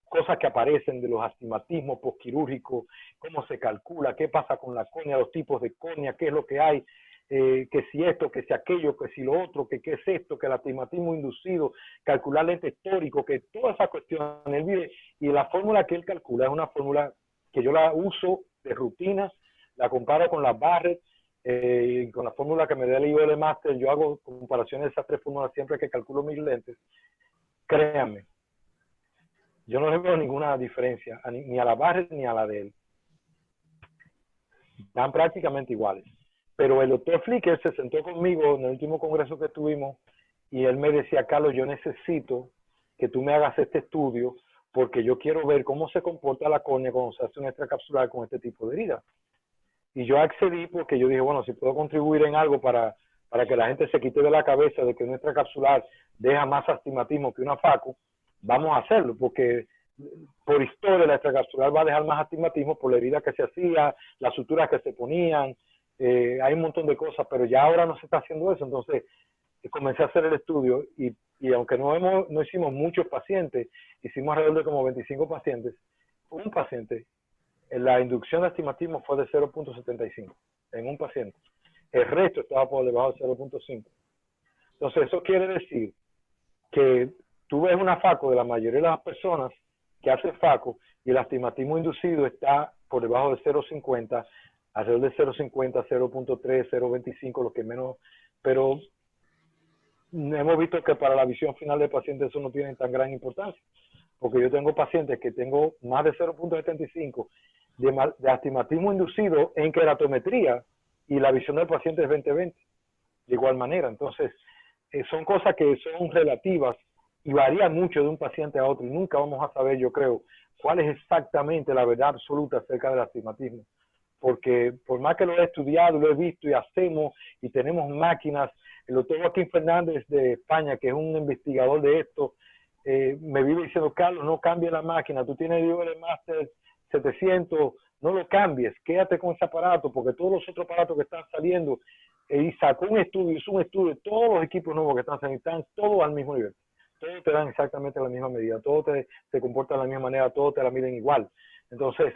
cosas que aparecen de los astigmatismos postquirúrgicos, cómo se calcula, qué pasa con la córnea, los tipos de córnea, qué es lo que hay, que si esto, que si aquello, que si lo otro, que qué es esto, que el astigmatismo inducido, calcular lente histórico, que toda esa cuestión, él vive, y la fórmula que él calcula es una fórmula que yo la uso de rutina, la comparo con las Barrett, y con la fórmula que me da el IOL Master, yo hago comparaciones de esas 3 fórmulas siempre que calculo mis lentes. Créanme, yo no le veo ninguna diferencia, ni a la Barrett ni a la de él. Están prácticamente iguales. Pero el doctor Flicker se sentó conmigo en el último congreso que tuvimos y él me decía, Carlos, yo necesito que tú me hagas este estudio porque yo quiero ver cómo se comporta la córnea cuando se hace un extracapsular con este tipo de herida. Y yo accedí porque yo dije, bueno, si puedo contribuir en algo para que la gente se quite de la cabeza de que un extracapsular deja más astigmatismo que una FACO, vamos a hacerlo, porque por historia la extracapsular va a dejar más astigmatismo por la herida que se hacía, las suturas que se ponían, hay un montón de cosas, pero ya ahora no se está haciendo eso. Entonces comencé a hacer el estudio y aunque no hicimos muchos pacientes, hicimos alrededor de como 25 pacientes, un paciente, la inducción de astigmatismo fue de 0.75 en un paciente. El resto estaba por debajo de 0.5. Entonces eso quiere decir que tú ves una FACO de la mayoría de las personas que hacen FACO y el astigmatismo inducido está por debajo de 0.50, alrededor de 0.50, 0.3, 0.25, lo que menos, pero hemos visto que para la visión final del paciente eso no tiene tan gran importancia, porque yo tengo pacientes que tengo más de 0.75 de astigmatismo inducido en queratometría y la visión del paciente es 20/20, de igual manera. Entonces, son cosas que son relativas y varían mucho de un paciente a otro y nunca vamos a saber, yo creo, cuál es exactamente la verdad absoluta acerca del astigmatismo. Porque por más que lo he estudiado, lo he visto y hacemos y tenemos máquinas, el doctor Joaquín Fernández de España, que es un investigador de esto, me vive diciendo, Carlos, no cambie la máquina, tú tienes el IOL Master 700, no lo cambies, quédate con ese aparato, porque todos los otros aparatos que están saliendo, y sacó un estudio, hizo un estudio, todos los equipos nuevos que están saliendo, están todos al mismo nivel, todos te dan exactamente la misma medida, todos te comportan de la misma manera, todos te la miden igual. Entonces,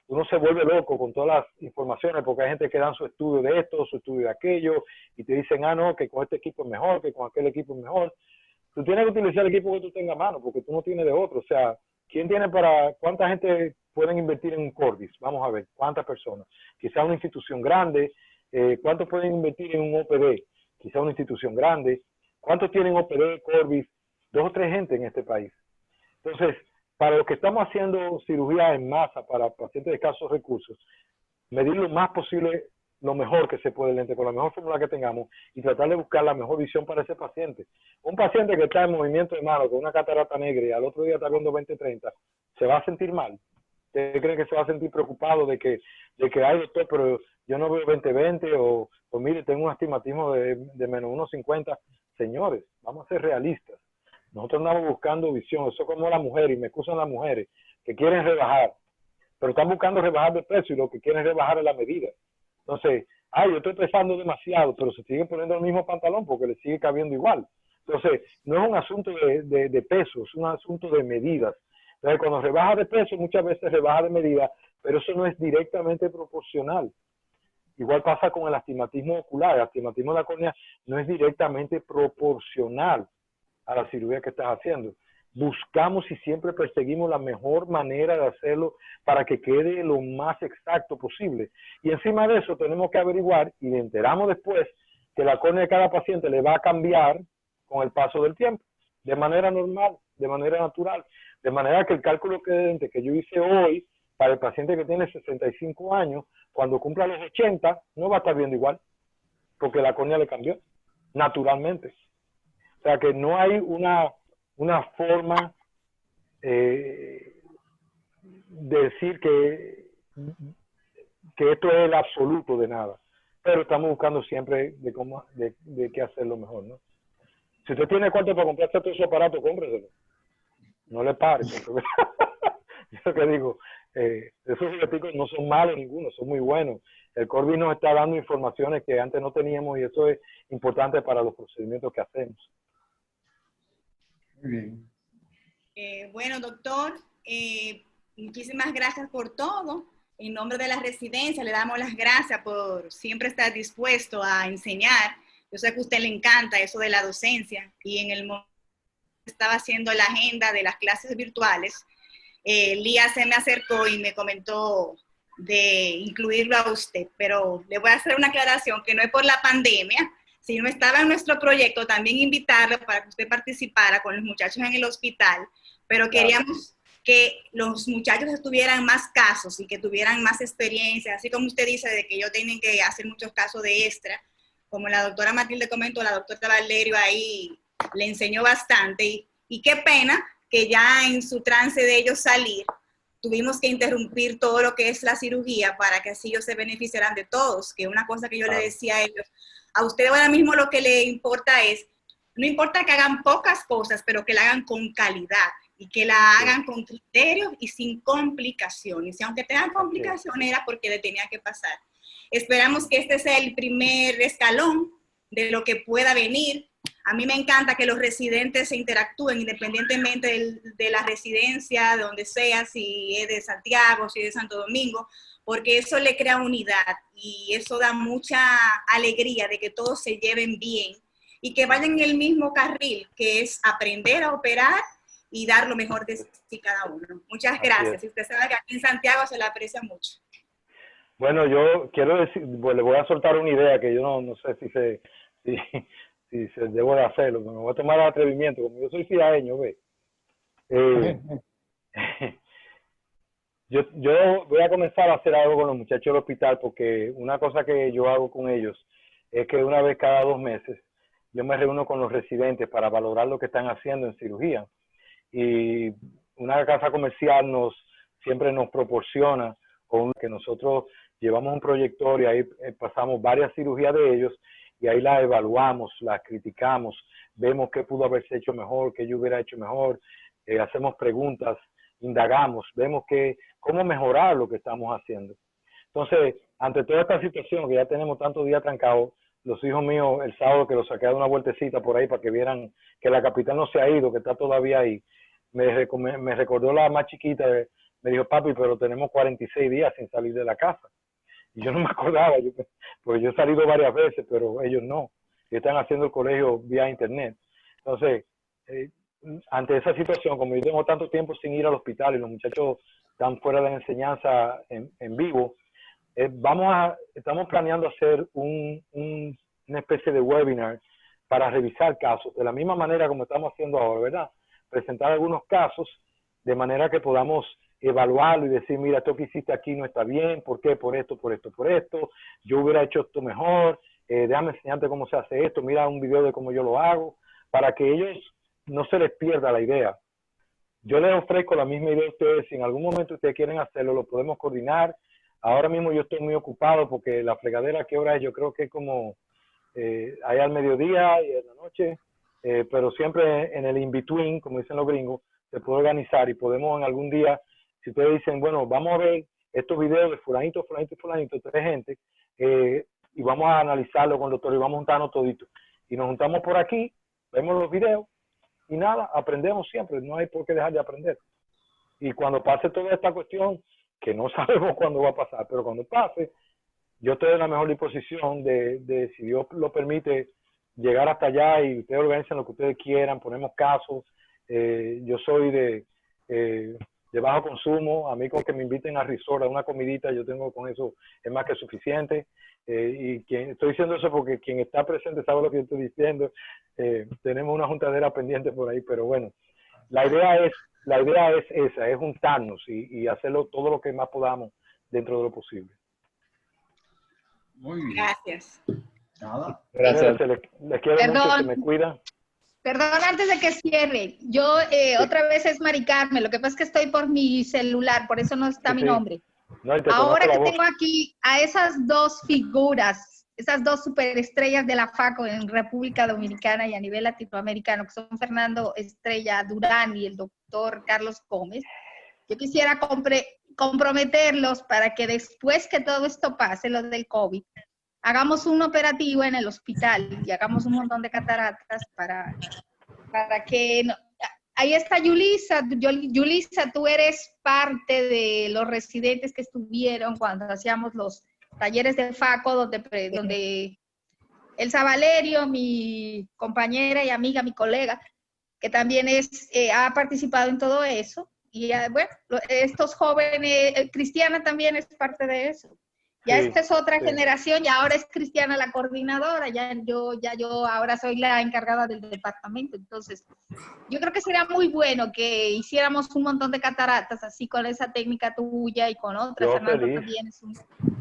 uno se vuelve loco con todas las informaciones, porque hay gente que dan su estudio de esto, su estudio de aquello, y te dicen, no, que con este equipo es mejor, que con aquel equipo es mejor. Tú tienes que utilizar el equipo que tú tengas a mano, porque tú no tienes de otro. O sea, ¿cuánta gente pueden invertir en un Corbis? Vamos a ver, ¿cuántas personas? Quizá una institución grande. ¿Cuántos pueden invertir en un OPD? Quizá una institución grande. ¿Cuántos tienen OPD, Corbis? 2 o 3 gente en este país. Entonces, para los que estamos haciendo cirugía en masa para pacientes de escasos recursos, medir lo más posible, lo mejor que se puede el lente, con la mejor fórmula que tengamos y tratar de buscar la mejor visión para ese paciente. Un paciente que está en movimiento de mano con una catarata negra y al otro día está viendo 20/30, ¿se va a sentir mal? ¿Usted cree que se va a sentir preocupado de que ay, doctor, pero yo no veo 20/20 o mire, tengo un astigmatismo de menos 1.50? Señores, vamos a ser realistas. Nosotros andamos buscando visión, eso como las mujeres, y me excusan las mujeres, que quieren rebajar, pero están buscando rebajar de precio y lo que quieren rebajar es la medida. Entonces, yo estoy pesando demasiado, pero se siguen poniendo el mismo pantalón porque les sigue cabiendo igual. Entonces, no es un asunto de peso, es un asunto de medidas. Entonces, cuando rebaja de peso, muchas veces rebaja de medida, pero eso no es directamente proporcional. Igual pasa con el astigmatismo ocular, el astigmatismo de la córnea no es directamente proporcional a la cirugía que estás haciendo. Buscamos y siempre perseguimos la mejor manera de hacerlo para que quede lo más exacto posible. Y encima de eso tenemos que averiguar, y le enteramos después, que la córnea de cada paciente le va a cambiar con el paso del tiempo, de manera normal, de manera natural. De manera que el cálculo que yo hice hoy para el paciente que tiene 65 años, cuando cumpla los 80, no va a estar viendo igual, porque la córnea le cambió, naturalmente. O sea que no hay una forma de decir que esto es el absoluto de nada, pero estamos buscando siempre de qué hacerlo mejor, ¿no? Si usted tiene cuarto para comprarse todo su aparato, cómpreselo. No le pare. Yo lo que digo, esos jugueticos no son malos ninguno, son muy buenos. El Corbis nos está dando informaciones que antes no teníamos y eso es importante para los procedimientos que hacemos. Muy bien. Bueno, doctor, muchísimas gracias por todo. En nombre de la residencia le damos las gracias por siempre estar dispuesto a enseñar. Yo sé que a usted le encanta eso de la docencia y en el momento que estaba haciendo la agenda de las clases virtuales, Lía se me acercó y me comentó de incluirlo a usted, pero le voy a hacer una aclaración que no es por la pandemia, sino estaba en nuestro proyecto también invitarlo para que usted participara con los muchachos en el hospital, pero queríamos que los muchachos tuvieran más casos y que tuvieran más experiencia, así como usted dice de que ellos tienen que hacer muchos casos de extra, como la doctora Matilde comentó, la doctora Valerio ahí le enseñó bastante y qué pena que ya en su trance de ellos salir, tuvimos que interrumpir todo lo que es la cirugía para que así ellos se beneficiaran de todos, que una cosa que yo le decía a ellos, a ustedes ahora mismo lo que le importa es, no importa que hagan pocas cosas, pero que la hagan con calidad y que la hagan con criterios y sin complicaciones. Y aunque tengan complicaciones era porque le tenía que pasar. Esperamos que este sea el primer escalón de lo que pueda venir. A mí me encanta que los residentes se interactúen independientemente de la residencia, de donde sea, si es de Santiago, si es de Santo Domingo, porque eso le crea unidad y eso da mucha alegría de que todos se lleven bien y que vayan en el mismo carril, que es aprender a operar y dar lo mejor de sí cada uno. Muchas gracias. Y usted sabe que aquí en Santiago se le aprecia mucho. Bueno, yo quiero decir, pues, le voy a soltar una idea que yo no sé si se debo de hacerlo, me voy a tomar el atrevimiento, como yo soy ciudadeño, ve. Yo voy a comenzar a hacer algo con los muchachos del hospital, porque una cosa que yo hago con ellos es que una vez cada 2 meses yo me reúno con los residentes para valorar lo que están haciendo en cirugía. Y una casa comercial siempre nos proporciona que nosotros llevamos un proyector y ahí pasamos varias cirugías de ellos y ahí las evaluamos, las criticamos, vemos qué pudo haberse hecho mejor, qué yo hubiera hecho mejor, hacemos preguntas, indagamos, vemos cómo mejorar lo que estamos haciendo. Entonces, ante toda esta situación que ya tenemos tantos días trancados, los hijos míos el sábado que los saqué a dar una vueltecita por ahí para que vieran que la capital no se ha ido, que está todavía ahí, me recordó la más chiquita, me dijo, papi, pero tenemos 46 días sin salir de la casa. Y yo no me acordaba, porque yo he salido varias veces, pero ellos no. Ellos están haciendo el colegio vía internet. Entonces, ante esa situación, como yo tengo tanto tiempo sin ir al hospital y los muchachos están fuera de la enseñanza en vivo, estamos planeando hacer una especie de webinar para revisar casos, de la misma manera como estamos haciendo ahora, ¿verdad? Presentar algunos casos de manera que podamos evaluarlo y decir, mira, esto que hiciste aquí no está bien, ¿por qué? Por esto, yo hubiera hecho esto mejor, déjame enseñarte cómo se hace esto, mira un video de cómo yo lo hago, para que ellos no se les pierda la idea. Yo les ofrezco la misma idea a ustedes, si en algún momento ustedes quieren hacerlo, lo podemos coordinar. Ahora mismo yo estoy muy ocupado porque la fregadera, ¿qué hora es? Yo creo que es como ahí al mediodía y en la noche, pero siempre en el in-between, como dicen los gringos, se puede organizar y podemos en algún día, si ustedes dicen, bueno, vamos a ver estos videos de fulanito, 3 gente, y vamos a analizarlo con el doctor y vamos a juntarnos toditos. Y nos juntamos por aquí, vemos los videos y nada, aprendemos siempre, no hay por qué dejar de aprender. Y cuando pase toda esta cuestión, que no sabemos cuándo va a pasar, pero cuando pase, yo estoy en la mejor disposición de si Dios lo permite, llegar hasta allá y ustedes organizan lo que ustedes quieran, ponemos casos. Yo soy de bajo consumo, a mí con que me inviten a resort, a una comidita, yo tengo con eso, es más que suficiente. Y estoy diciendo eso porque quien está presente sabe lo que yo estoy diciendo. Tenemos una juntadera pendiente por ahí, pero bueno, la idea es esa, es juntarnos y hacerlo todo lo que más podamos dentro de lo posible. Muy bien. Gracias. Nada. Gracias. Les quiero mucho, se me cuidan. Perdón, antes de que cierre, yo otra vez es Mari Carmen, lo que pasa es que estoy por mi celular, por eso no está mi nombre. No, ahora que tengo aquí a esas dos figuras, esas dos superestrellas de la FACO en República Dominicana y a nivel latinoamericano, que son Fernando Estrella Durán y el doctor Carlos Gómez, yo quisiera comprometerlos para que después que todo esto pase, lo del COVID, hagamos un operativo en el hospital y hagamos un montón de cataratas para que... Ahí está Yulisa. Yulisa, tú eres parte de los residentes que estuvieron cuando hacíamos los talleres de FACO, donde Elsa Valerio, mi compañera y amiga, mi colega, que también ha participado en todo eso. Y bueno, estos jóvenes, Cristiana también es parte de eso. Ya Sí, esta es otra sí. generación, y ahora es Cristiana la coordinadora, yo ahora soy la encargada del departamento. Entonces, yo creo que sería muy bueno que hiciéramos un montón de cataratas, así con esa técnica tuya y con otras. Yo Fernando feliz. también es un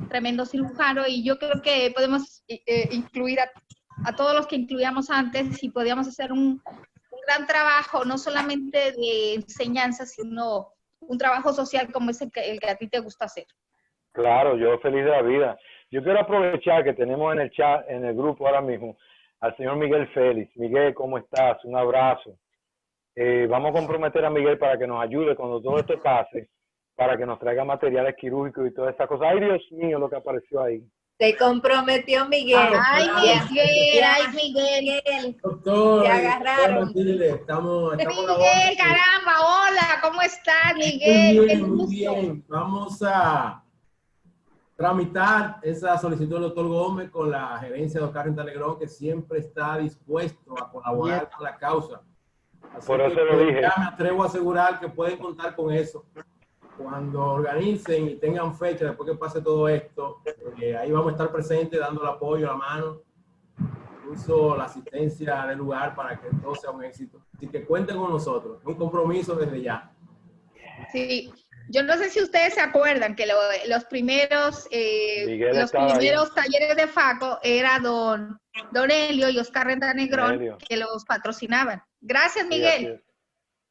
tremendo cirujano, y yo creo que podemos incluir a todos los que incluíamos antes, y podíamos hacer un gran trabajo, no solamente de enseñanza, sino un trabajo social como es el que a ti te gusta hacer. Claro, yo feliz de la vida. Yo quiero aprovechar que tenemos en el chat, en el grupo ahora mismo, al señor Miguel Félix. Miguel, ¿cómo estás? Un abrazo. Vamos a comprometer a Miguel para que nos ayude cuando todo esto pase, para que nos traiga materiales quirúrgicos y todas esas cosas. Ay, Dios mío, lo que apareció ahí. Se comprometió Miguel. Ay, Miguel, Ya, ay, Miguel. Doctor, te agarraron. estamos Miguel, caramba, hola, ¿cómo estás, Muy Miguel? Qué bien, muy gusto. bien. Vamos a tramitar esa solicitud del doctor Gómez con la gerencia de Oscar Renta Negrón, que siempre está dispuesto a colaborar con la causa. Así Por que eso lo dije. ya me atrevo a asegurar que pueden contar con eso. Cuando organicen y tengan fecha, después que pase todo esto, ahí vamos a estar presentes dando el apoyo, la mano, incluso la asistencia del lugar para que todo sea un éxito. Así que cuenten con nosotros, un compromiso desde ya. Sí, yo no sé si ustedes se acuerdan que los primeros talleres de FACO era don Helio y Oscar Renta Negrón que los patrocinaban. Gracias, Miguel.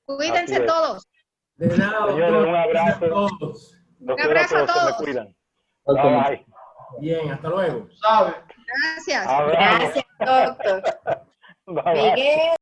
Cuídense todos. De nada, señores, doctor. un abrazo A todos. Un abrazo a todos. Se me cuidan. Bye, bye. Bien, hasta luego. Gracias. Abrazo. Gracias, doctor. Bye, bye. Miguel.